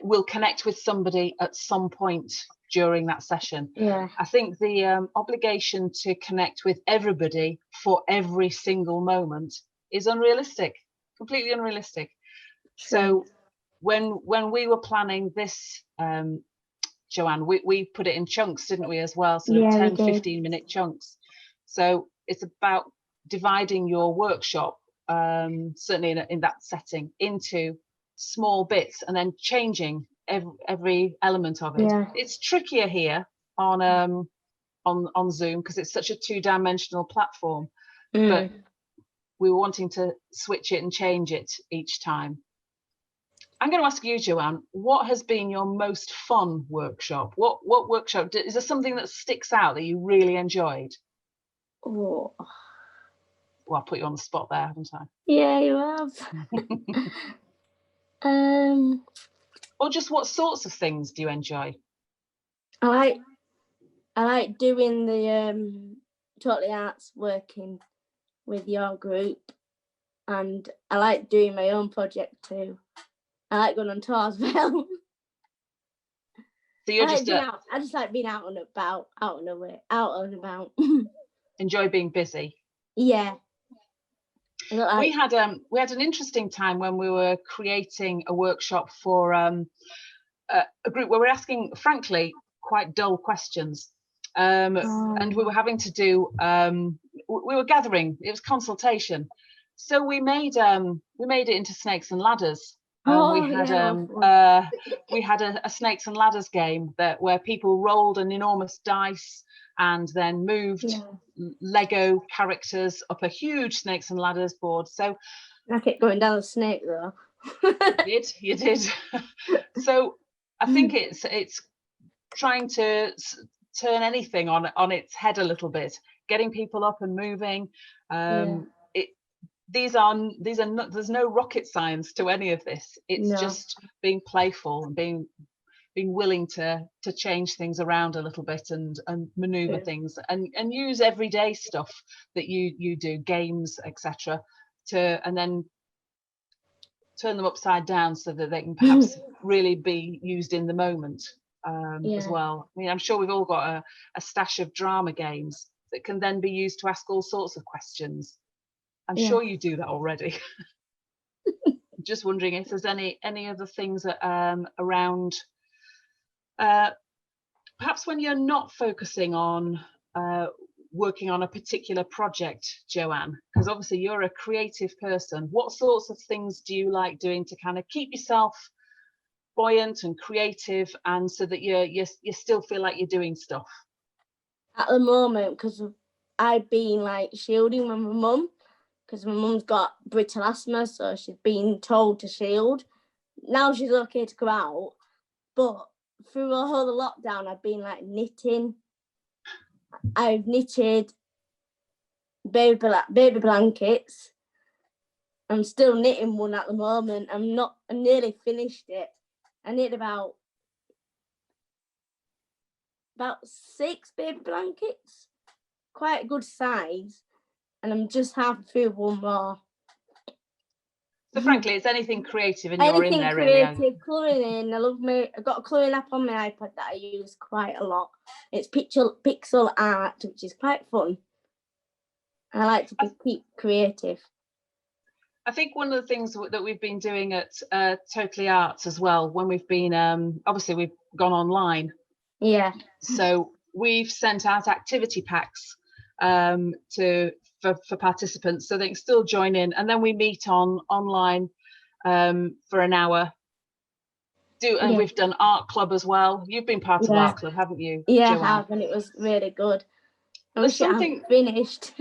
will connect with somebody at some point during that session. I think the obligation to connect with everybody for every single moment is unrealistic, completely unrealistic. So when we were planning this, JoAnne, we put it in chunks, didn't we, as well, sort of 10, 15-minute chunks. So it's about dividing your workshop, certainly in that setting, into small bits and then changing every element of it. It's trickier here on Zoom because it's such a two-dimensional platform, but we were wanting to switch it and change it each time. I'm going to ask you, JoAnne, what has been your most fun workshop? What workshop, is there something that sticks out that you really enjoyed? Oh. Well, I put you on the spot there, haven't I? Yeah, you have. Or just what sorts of things do you enjoy? I like doing the Totally Arts, working with your group, and I like doing my own project too. I like going on tours as well. So you're I just like being out and about. Enjoy being busy. Yeah. We had an interesting time when we were creating a workshop for a group where we're asking, frankly, quite dull questions, and we were having to do. We were gathering. It was consultation, so we made it into snakes and ladders. We had a snakes and ladders game where people rolled an enormous dice and then moved Lego characters up a huge snakes and ladders board. So I kept going down the snake though. You did. So I think it's trying to turn anything on its head a little bit, getting people up and moving. There's no rocket science to any of this. It's just being playful and being willing to change things around a little bit and maneuver things and use everyday stuff that you do, games, etc., and then turn them upside down so that they can perhaps really be used in the moment as well. I mean, I'm sure we've all got a stash of drama games that can then be used to ask all sorts of questions. I'm sure you do that already. Just wondering if there's any other things that, around, perhaps when you're not focusing on working on a particular project, JoAnne, because obviously you're a creative person. What sorts of things do you like doing to kind of keep yourself buoyant and creative, and so that you still feel like you're doing stuff? At the moment, because I've been like shielding with my mum, because my mum's got brittle asthma, so she's been told to shield. Now she's okay to go out, but through the whole lockdown, I've been like knitting. I've knitted baby blankets. I'm still knitting one at the moment. I nearly finished it. I knit about 6 baby blankets, quite a good size. And I'm just half through one more. So frankly, it's anything creative and you're in there really. Anything creative, colouring in. I've got a colouring app on my iPad that I use quite a lot. It's pixel art, which is quite fun. I like to keep creative. I think one of the things that we've been doing at Totally Arts as well, when we've been, obviously we've gone online. Yeah. So we've sent out activity packs for participants so they can still join in, and then we meet online for an hour. We've done art club as well. You've been part of art club, haven't you? Yeah, JoAnne? I have, and it was really good. There's something finished.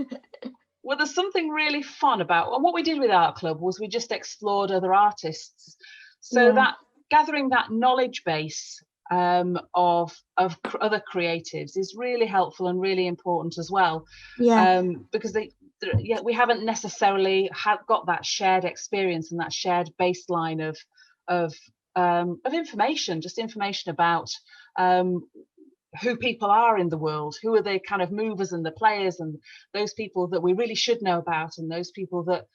Well, there's something really fun about, and what we did with art club was we just explored other artists, so that gathering that knowledge base of other creatives is really helpful and really important as well. Yeah. Because we haven't necessarily got that shared experience and that shared baseline of information, just information about who people are in the world, who are the kind of movers and the players, and those people that we really should know about, and those people that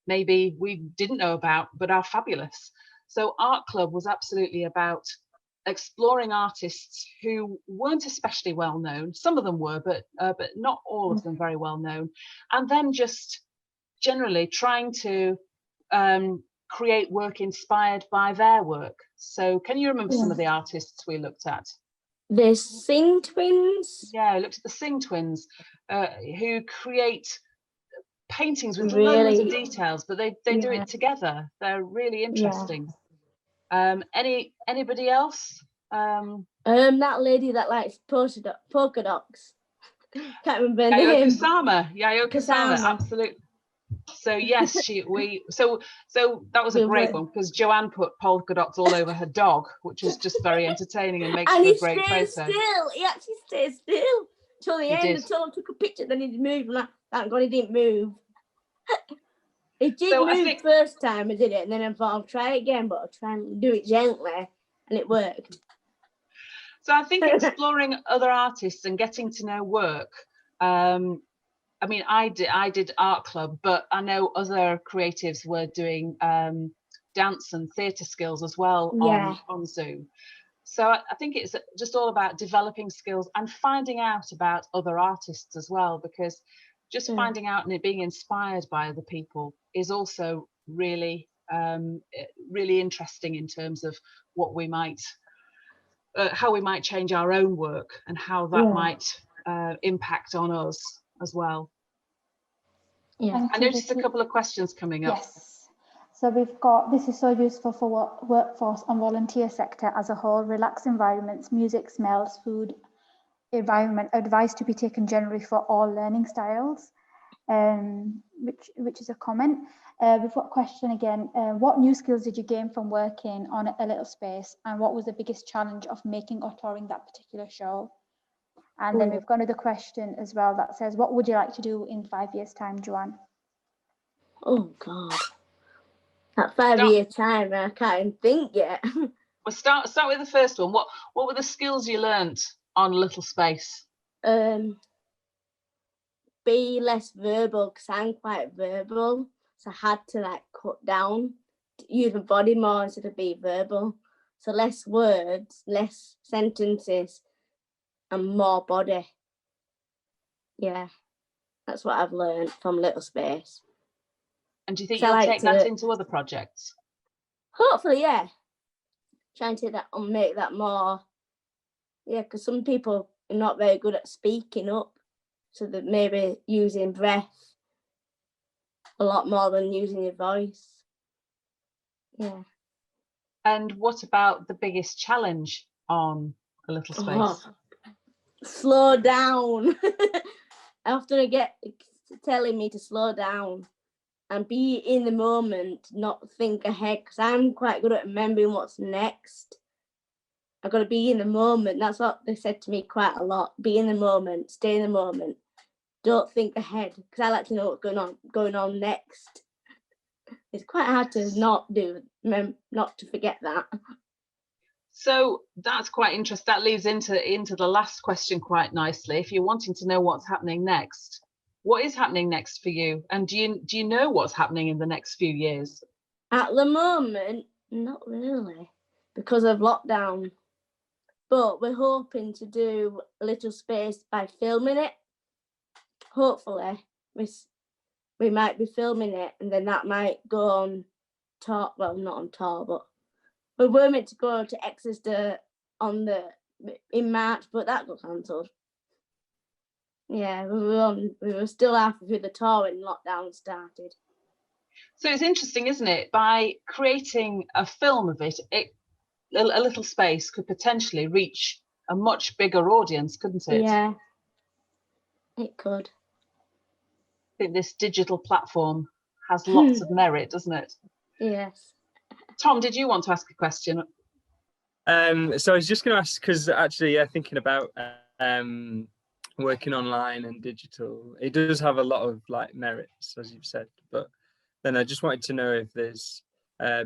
maybe we didn't know about but are fabulous. So Art Club was absolutely about exploring artists who weren't especially well known. Some of them were, but not all of them very well known. And then just generally trying to create work inspired by their work. So can you remember some of the artists we looked at? The Sing Twins. Yeah, I looked at the Sing Twins, who create paintings with Really? loads of details, but they do it together. They're really interesting. Anybody else? That lady that likes polka dots. Can't remember her name. Yayoi Kusama, absolutely. So yes, so that was a great one, because JoAnne put polka dots all over her dog, which was just very entertaining and makes for a great photo. He actually stayed still till the end. Until I took a picture, then he moved, and thank God he didn't move. He did move first time, I did it, and then I thought I'll try it again, but I'll try and do it gently, and it worked. So I think exploring other artists and getting to know work. I mean, I did Art Club, but I know other creatives were doing dance and theatre skills as well on Zoom. So I think it's just all about developing skills and finding out about other artists as well, because just finding out and it being inspired by other people is also really, really interesting in terms of what we might, how we might change our own work and how that might impact on us as well. Yeah. I noticed a couple of questions coming up. Yes. So we've got, this is so useful for workforce and volunteer sector as a whole, relaxed environments, music, smells, food, environment, advice to be taken generally for all learning styles, which is a comment. We've got a question again. What new skills did you gain from working on a little space, and what was the biggest challenge of making or touring that particular show? And then we've got another question as well that says, what would you like to do in 5 years' time, JoAnne? Oh God, that 5 year time, I can't even think yet. We'll start with the first one. What were the skills you learnt on Little Space? Be less verbal, because I'm quite verbal, so I had to cut down, use my body more instead of be verbal. So less words, less sentences, and more body. Yeah, that's what I've learned from Little Space. And do you think you'll take that into other projects? Hopefully, yeah. Trying to make that more, because some people are not very good at speaking up, so that maybe using breath a lot more than using your voice. Yeah. And what about the biggest challenge on A Little Space? Slow down. After I get telling me to slow down and be in the moment, not think ahead, because I'm quite good at remembering what's next. I've got to be in the moment. That's what they said to me quite a lot. Be in the moment, stay in the moment. Don't think ahead, because I like to know what's going on next. It's quite hard to not to forget that. So that's quite interesting. That leads into the last question quite nicely. If you're wanting to know what's happening next, what is happening next for you? And do you know what's happening in the next few years? At the moment, not really, because of lockdown. But we're hoping to do A Little Space by filming it. Hopefully, we might be filming it, and then that might go on tour. Well, not on tour, but we were meant to go to Exeter in March, but that got cancelled. Yeah, we were still halfway through the tour when lockdown started. So it's interesting, isn't it? By creating a film of it, A Little Space could potentially reach a much bigger audience, couldn't it? Yeah, it could. I think this digital platform has lots of merit, doesn't it? Yes. Tom, did you want to ask a question? So I was just going to ask, because actually, yeah, thinking about working online and digital, it does have a lot of like merits, as you've said. But then I just wanted to know if there's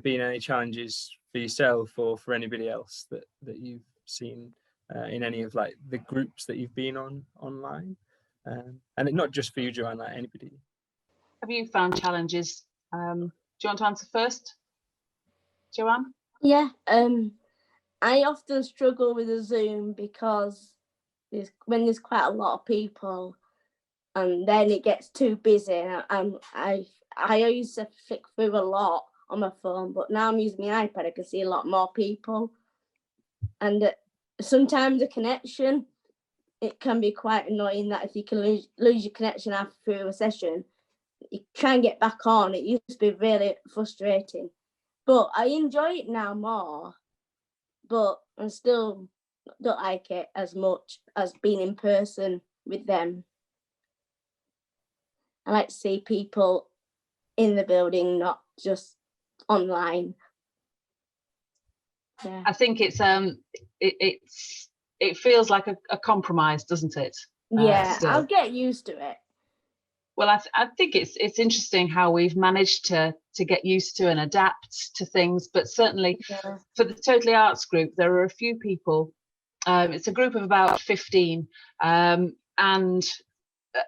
been any challenges for yourself or for anybody else that you've seen in any of like the groups that you've been on online, and not just for you, JoAnne, like anybody. Have you found challenges? Do you want to answer first, JoAnne? Yeah, I often struggle with a Zoom because when there's quite a lot of people, and then it gets too busy. And I used to flick through a lot on my phone, but now I'm using my iPad. I can see a lot more people, and sometimes the connection, it can be quite annoying that if you can lose your connection after through a session, you try and get back on. It used to be really frustrating, but I enjoy it now more. But I still don't like it as much as being in person with them. I like to see people in the building, not just online. Yeah. I think it's it feels like a compromise, doesn't it? Yeah, Still. I'll get used to it. Well, I think it's interesting how we've managed to get used to and adapt to things, but certainly for the Totally Arts group, there are a few people. It's a group of about 15, and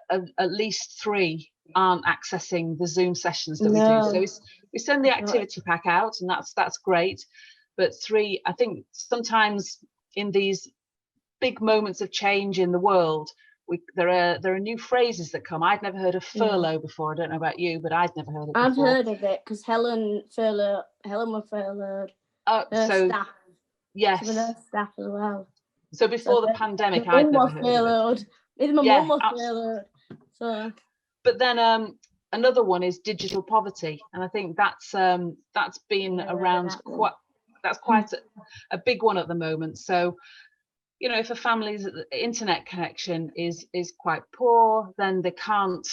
at least 3 aren't accessing the Zoom sessions that we do. So we send the activity pack out, and that's great. But 3, I think sometimes in these big moments of change in the world, there are new phrases that come. I'd never heard of furlough before. I don't know about you, but I'd never heard it before. I've heard of it because Helen was furloughed. So staff. yes, Some of her staff as well. So before the pandemic, I'd never heard of it. My mum was furloughed. So. But then another one is digital poverty, and I think that's been around quite. That's quite a big one at the moment. So, you know, if a family's internet connection is quite poor, then they can't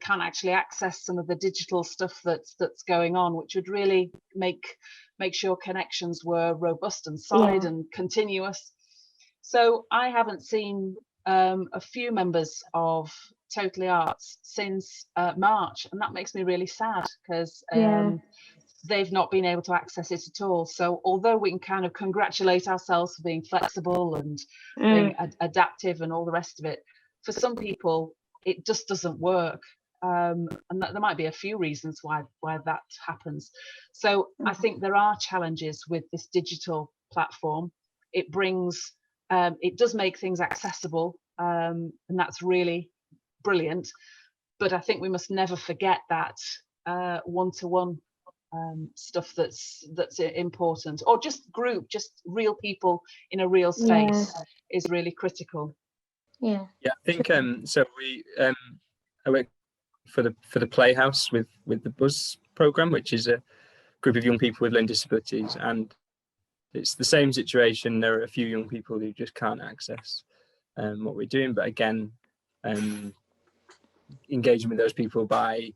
actually access some of the digital stuff that's going on, which would really make sure connections were robust and solid and continuous. So I haven't seen a few members of Totally Arts since March, and that makes me really sad because they've not been able to access it at all. So although we can kind of congratulate ourselves for being flexible and being adaptive and all the rest of it, for some people it just doesn't work, and there might be a few reasons why that happens. So I think there are challenges with this digital platform. It brings it does make things accessible, and that's really brilliant, but I think we must never forget that one-to-one stuff that's important, or just real people in a real space is really critical. I think so we I work for the Playhouse with the Buzz program, which is a group of young people with learning disabilities, and it's the same situation. There are a few young people who just can't access what we're doing, but again, engaging with those people by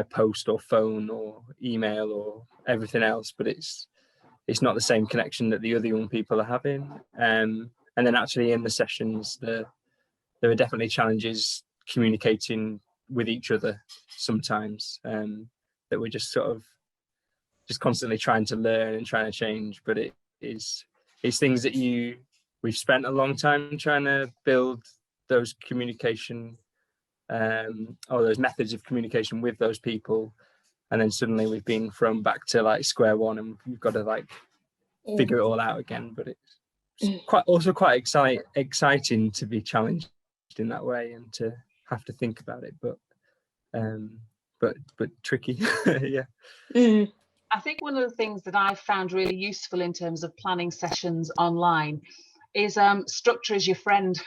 post or phone or email or everything else, but it's not the same connection that the other young people are having. And then actually in the sessions, there are definitely challenges communicating with each other sometimes, that we're just sort of just constantly trying to learn and trying to change. But it's things that we've spent a long time trying to build those communication or those methods of communication with those people, and then suddenly we've been thrown back to like square one, and we've got to like figure it all out again. But it's quite exciting to be challenged in that way and to have to think about it, but tricky. I think one of the things that I've found really useful in terms of planning sessions online is structure is your friend.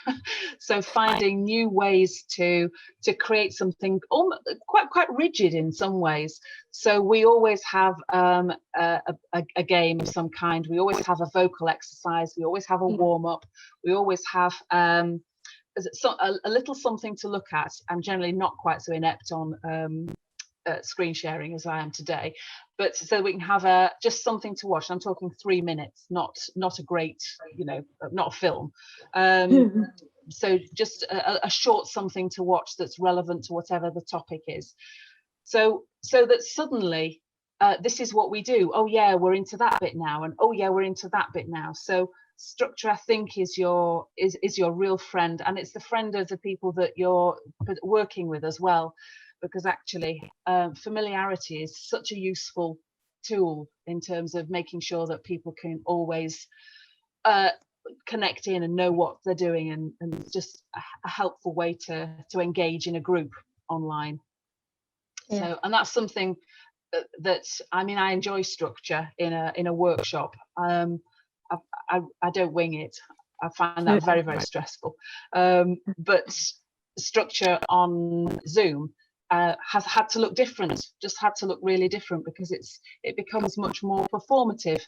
So finding new ways to create something quite rigid in some ways. So we always have a game of some kind. We always have a vocal exercise. We always have a warm up. We always have a little something to look at. I'm generally not quite so inept on screen sharing as I am today, but so we can have just something to watch. I'm talking 3 minutes, not a great, not a film. So just a short something to watch that's relevant to whatever the topic is. So that suddenly this is what we do. Oh yeah, we're into that bit now, and oh yeah, we're into that bit now. So structure, I think, is your real friend, and it's the friend of the people that you're working with as well, because actually familiarity is such a useful tool in terms of making sure that people can always connect in and know what they're doing, and just a helpful way to engage in a group online. Yeah. So, and that's something that I mean, I enjoy structure in a workshop. I don't wing it. I find that very, very stressful. But structure on Zoom has had to look different, just had to look really different, because it becomes much more performative,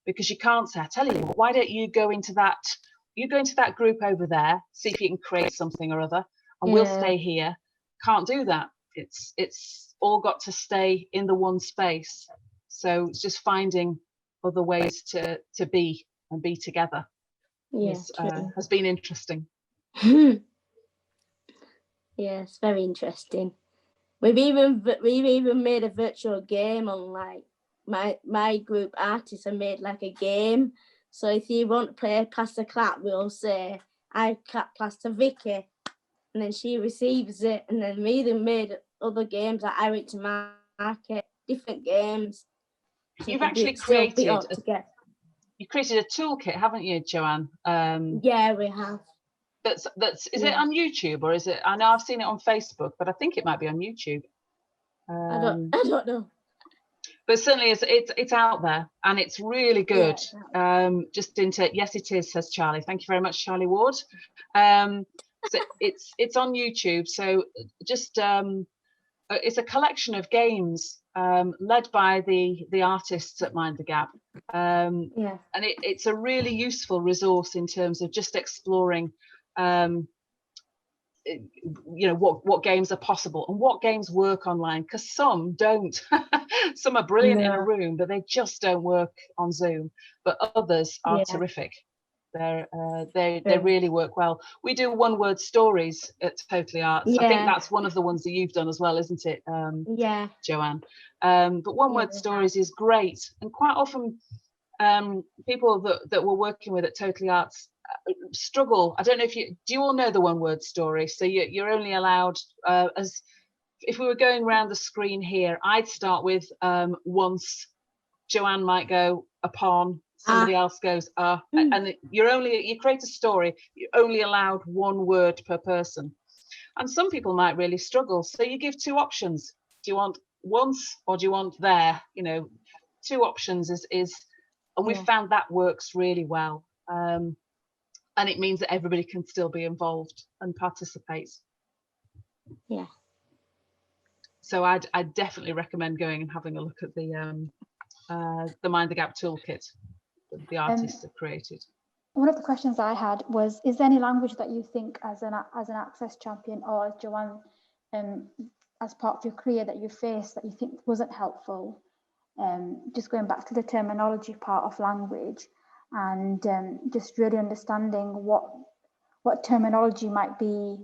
because you can't say, I tell you, why don't you go into that group over there, see if you can create something or other, and we'll stay here. Can't do that. It's all got to stay in the one space. So it's just finding other ways to be and be together. Has been interesting. Yes, very interesting. We've even made a virtual game on, like, my group artists have made like a game. So if you want to play Pass the Clap, we'll say, I clap pass to Vicky, and then she receives it. And then we even made other games, like I went to market, different games. So you've actually created you created a toolkit, haven't you, JoAnne? Yeah, we have. Is it on YouTube, or is it? I know I've seen it on Facebook, but I think it might be on YouTube. I don't know. But certainly it's out there, and it's really good. Yeah. Just into yes, it is, says Charlie. Thank you very much, Charlie Ward. So it's on YouTube. So just it's a collection of games led by the artists at Mind the Gap. And it's a really useful resource in terms of just exploring what games are possible and what games work online, because some don't. Some are brilliant in a room, but they just don't work on Zoom, but others are terrific. They really work well. We do one-word stories at Totally Arts. I think that's one of the ones that you've done as well, isn't it, JoAnne? But one-word stories is great, and quite often people that we're working with at Totally Arts struggle. I don't know if do you all know the one-word story? So you're only allowed, as if we were going around the screen here, I'd start with once, JoAnne might go upon, somebody else goes and you create a story, you're only allowed one word per person, and some people might really struggle, so you give two options. Do you want once, or do you want there? Two options is and we've found that works really well, and it means that everybody can still be involved and participate. So I'd definitely recommend going and having a look at the Mind the Gap toolkit that the artists have created. One of the questions I had was, is there any language that you think as an access champion, or as JoAnne, as part of your career, that you faced that you think wasn't helpful? Just going back to the terminology part of language, and just really understanding what terminology might be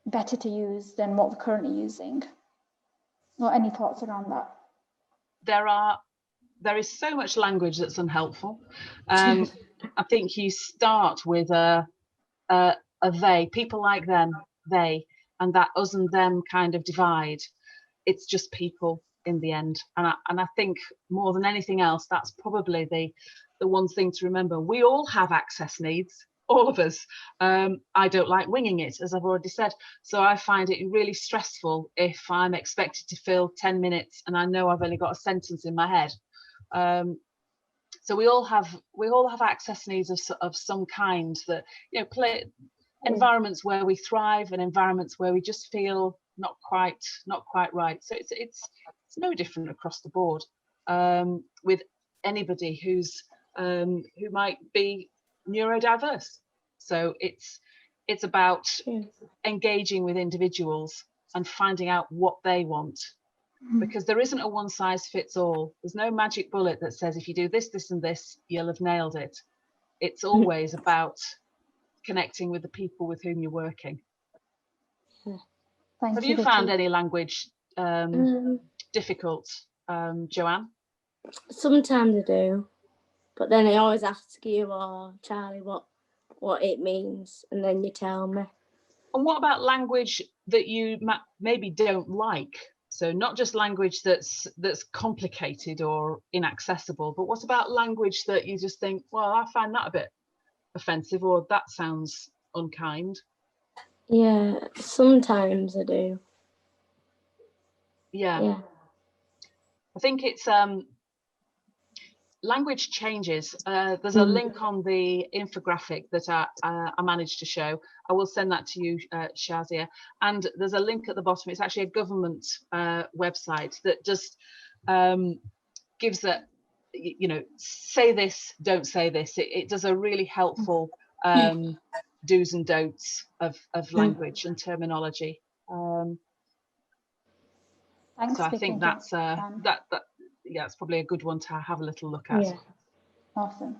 better to use than what we're currently using. Or any thoughts around that? There is so much language that's unhelpful. I think you start with a they, people like them, they, and that us and them kind of divide. It's just people in the end, and I think more than anything else, that's probably the one thing to remember. We all have access needs, all of us. I don't like winging it, as I've already said, so I find it really stressful if I'm expected to fill 10 minutes and I know I've only got a sentence in my head. So we all have access needs of some kind, that environments where we thrive and environments where we just feel not quite right. So it's no different across the board with anybody who might be neurodiverse. So it's about engaging with individuals and finding out what they want, because there isn't a one size fits all. There's no magic bullet that says if you do this, this and this, you'll have nailed it. It's always about connecting with the people with whom you're working. Have you found any language difficult, JoAnne? Sometimes I do, but then I always ask you or Charlie what it means, and then you tell me. And what about language that you maybe don't like? So not just language that's complicated or inaccessible, but what about language that you just think, well, I find that a bit offensive, or that sounds unkind? Yeah, sometimes I do. Yeah. I think it's language changes. There's a link on the infographic that I managed to show. I will send that to you, Shazia. And there's a link at the bottom. It's actually a government website that just gives that, you know, say this, don't say this. It does a really helpful do's and don'ts of language and terminology. Thanks, so I Vicky, think that's yeah, it's probably a good one to have a little look at. Yeah. Awesome.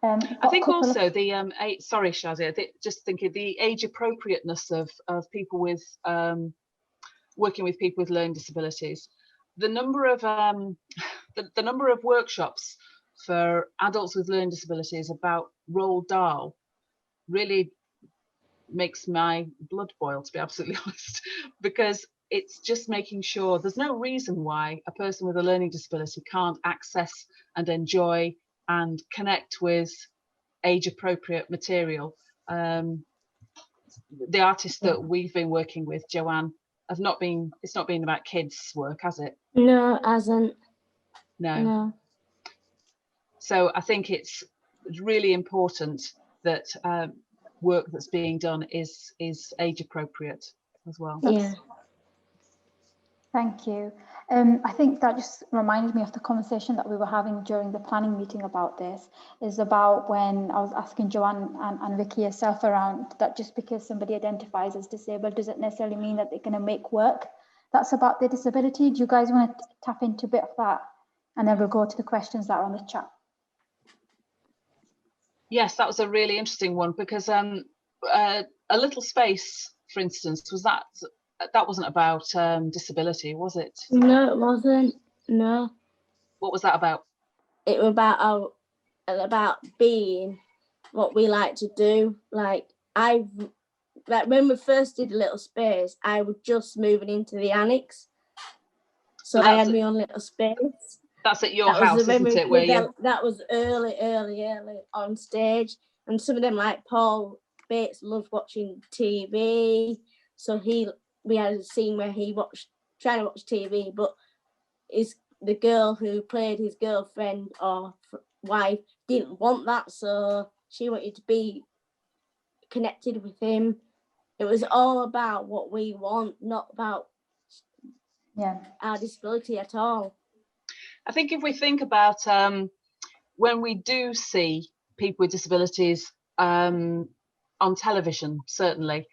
I think also the sorry, Shazia, just thinking the age appropriateness of people with working with people with learning disabilities. The number of the number of workshops for adults with learning disabilities about Roald Dahl really makes my blood boil, to be absolutely honest, because it's just making sure there's no reason why a person with a learning disability can't access and enjoy and connect with age appropriate material. The artists that we've been working with, JoAnne, it's not been about kids' work, has it? No, it hasn't. No. So I think it's really important that work that's being done is age appropriate as well. Yeah. Thank you. I think that just reminded me of the conversation that we were having during the planning meeting about this, is about when I was asking JoAnne and Vicky herself around that just because somebody identifies as disabled doesn't necessarily mean that they're going to make work that's about their disability. Do you guys want to tap into a bit of that? And then we'll go to the questions that are on the chat. Yes, that was a really interesting one, because A Little Space, for instance, that wasn't about disability, was it? No, it wasn't. No. What was that about? It was about being what we like to do. Like when we first did A Little Space, I was just moving into the annex, so I had my own little space. That's at your house, isn't it? Where you? That was early on stage, and some of them, like Paul Bates, loved watching TV, so we had a scene where he trying to watch TV, but the girl who played his girlfriend or wife didn't want that, so she wanted to be connected with him. It was all about what we want, not about our disability at all. I think if we think about when we do see people with disabilities on television, certainly,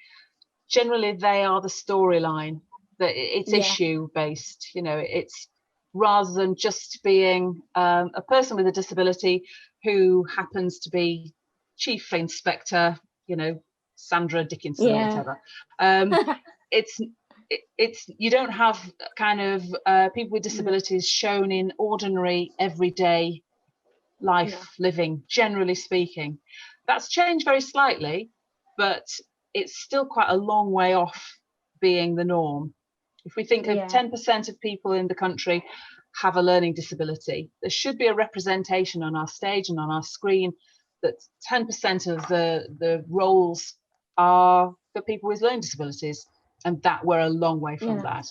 generally they are the storyline, that it's issue based, you know, it's rather than just being a person with a disability who happens to be chief inspector, you know, Sandra Dickinson or whatever. It's you don't have kind of people with disabilities shown in ordinary everyday life living, generally speaking. That's changed very slightly, but it's still quite a long way off being the norm. If we think of 10% of people in the country have a learning disability, there should be a representation on our stage and on our screen that 10% of the roles are for people with learning disabilities, and that we're a long way from that.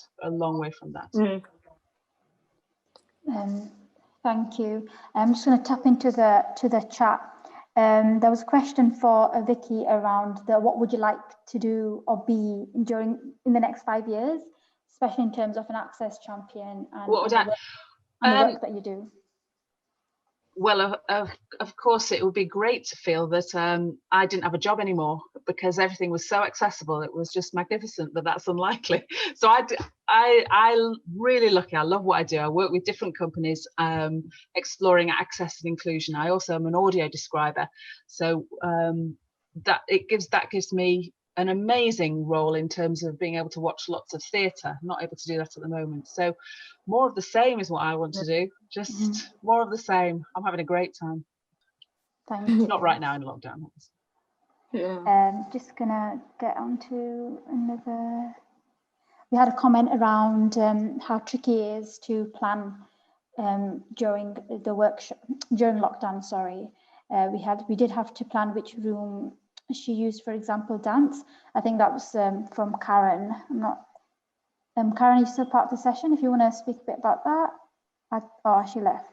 Thank you. I'm just going to tap into the chat. There was a question for Vicky around what would you like to do or be in the next 5 years, especially in terms of an access champion and the work that you do. Well, of course, it would be great to feel that I didn't have a job anymore because everything was so accessible. It was just magnificent, but that's unlikely. So I really lucky. I love what I do. I work with different companies exploring access and inclusion. I also am an audio describer, so that gives me an amazing role in terms of being able to watch lots of theatre. I'm not able to do that at the moment. So more of the same is what I want to do. Just more of the same. I'm having a great time. Thank you. Not right now in lockdown. Just gonna get on to another. We had a comment around how tricky it is to plan during the workshop, during lockdown, sorry. We did have to plan which room she used, for example, dance. I think that was from Karen. I'm not. Karen, are you still part of the session? If you want to speak a bit about that. Oh, she left.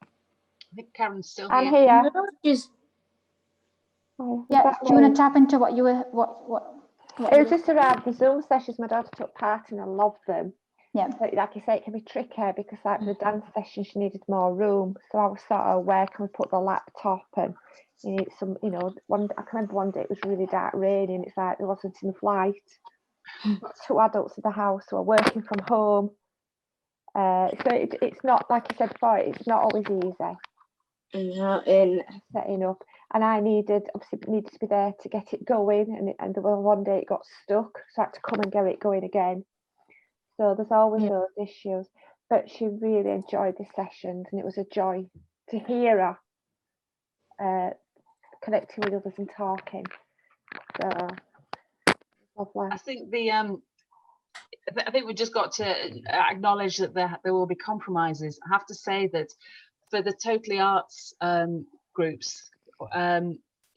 I think Karen's still here. I'm here. Yeah, do you want to tap into what you were, it was just around the Zoom sessions my daughter took part in. I loved them. Yeah. But like you say, it can be tricky because like the dance session, she needed more room. So I was sort of, where can we put the laptop, and you need some, you know, I can remember one day it was really dark, raining. It's like there wasn't enough light. Got 2 adults in the house who are working from home. So it's not, like you said before, it's not always easy. In setting up, and I needed to be there to get it going, and there was one day it got stuck, so I had to come and get it going again. So there's always those issues, but she really enjoyed the sessions, and it was a joy to hear her connecting with others and talking. So lovely. I think I think we've just got to acknowledge that there will be compromises. I have to say that for the Totally Arts groups,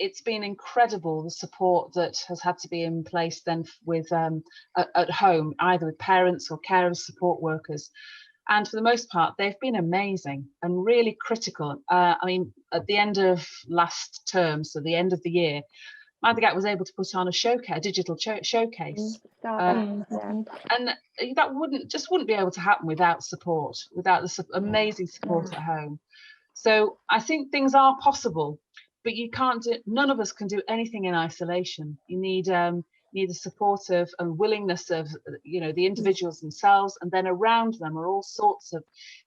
it's been incredible, the support that has had to be in place then with at home, either with parents or carers, support workers. And for the most part, they've been amazing and really critical. I mean, at the end of last term, so the end of the year, Mind the Gap was able to put on a digital showcase. And that wouldn't be able to happen without support, without the amazing support at home. So I think things are possible, but you can't do, none of us can do anything in isolation. You need the support of and willingness of, you know, the individuals themselves, and then around them are all sorts of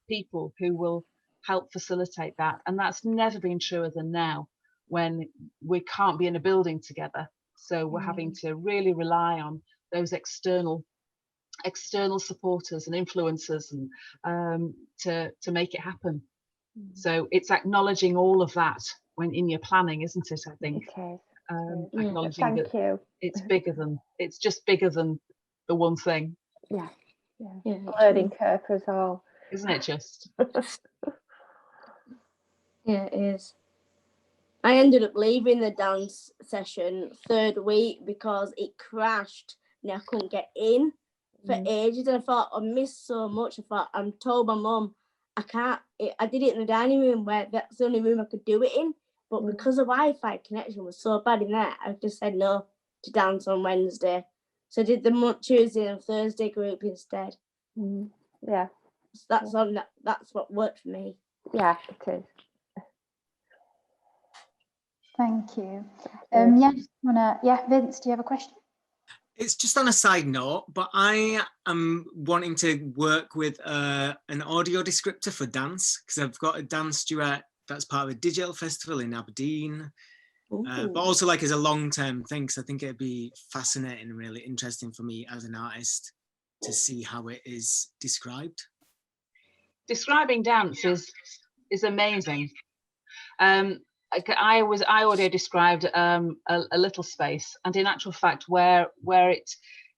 people who will help facilitate that. And that's never been truer than now, when we can't be in a building together. So we're having to really rely on those external supporters and influencers and to make it happen. So it's acknowledging all of that when in your planning, isn't it? I think acknowledging that it's just bigger than the one thing. Learning curve as well, isn't it? Just yeah, it is. I ended up leaving the dance session 3rd week because it crashed and I couldn't get in for ages. And I thought I missed so much. I thought, I told my mum I did it in the dining room where that's the only room I could do it in. But because the Wi-Fi connection was so bad in there, I just said no to dance on Wednesday. So I did the Tuesday and Thursday group instead. Yeah. So that's what worked for me. Yeah, it is. Thank you. Vince, do you have a question? It's just on a side note, but I am wanting to work with an audio descriptor for dance, because I've got a dance duet that's part of a digital festival in Aberdeen, but also like as a long-term thing, because I think it'd be fascinating and really interesting for me as an artist to see how it is described. Describing dance is amazing. I audio described a little space, and in actual fact, where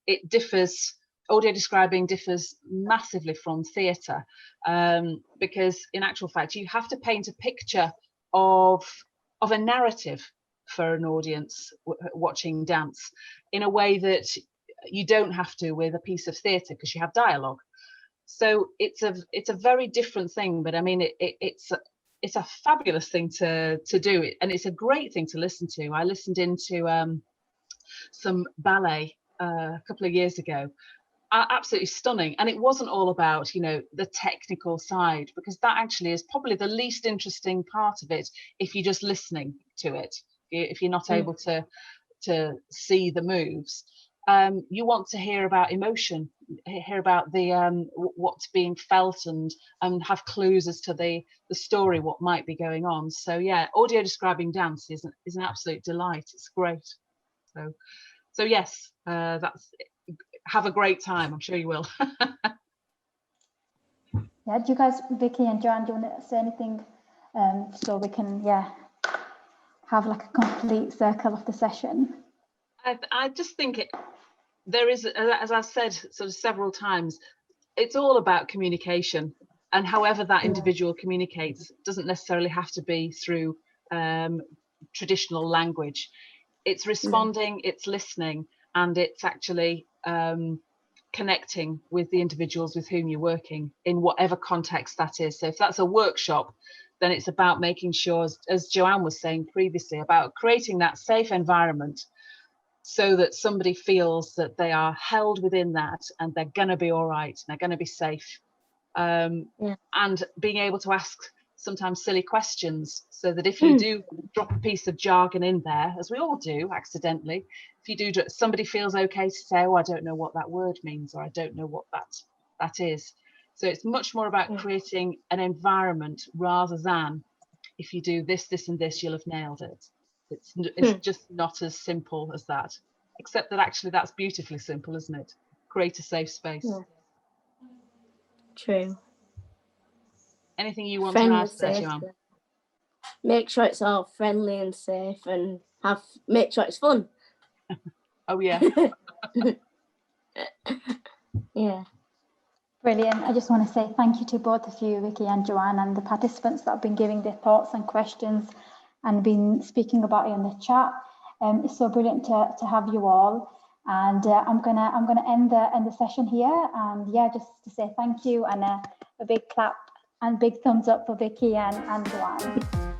it differs, audio describing differs massively from theatre, because in actual fact, you have to paint a picture of a narrative for an audience watching dance in a way that you don't have to with a piece of theatre, because you have dialogue. So it's a very different thing, but I mean it's a fabulous thing to do, and it's a great thing to listen to. I listened into some ballet a couple of years ago. absolutely stunning. And it wasn't all about, you know, the technical side, because that actually is probably the least interesting part of it if you're just listening to it, if you're not able to see the moves. You want to hear about emotion, hear about the what's being felt, and have clues as to the story, what might be going on. So yeah, audio describing dance is an absolute delight. It's great. So yes, that's, have a great time. I'm sure you will. Yeah, do you guys, Vicky and JoAnne, do you want to say anything so we can have like a complete circle of the session? I just think there is, as I've said sort of several times, it's all about communication, and however that individual communicates doesn't necessarily have to be through traditional language. It's responding, it's listening, and it's actually connecting with the individuals with whom you're working in whatever context that is. So if that's a workshop, then it's about making sure, as JoAnne was saying previously, about creating that safe environment so that somebody feels that they are held within that and they're going to be all right and they're going to be safe. And being able to ask sometimes silly questions, so that if you do drop a piece of jargon in there, as we all do accidentally, if you do, somebody feels okay to say, oh, I don't know what that word means, or I don't know what that is. So it's much more about creating an environment rather than, if you do this, this and this, you'll have nailed it. It's just not as simple as that, except that actually that's beautifully simple, isn't it? Create a safe space. True. Anything you want to add there, JoAnne? Make sure it's all friendly and safe, and make sure it's fun. Oh yeah. Yeah. Brilliant. I just want to say thank you to both of you, Vicky and JoAnne, and the participants that have been giving their thoughts and questions and been speaking about it in the chat. It's so brilliant to have you all. And I'm gonna end the session here. And yeah, just to say thank you, and a big clap and big thumbs up for Vicky and JoAnne.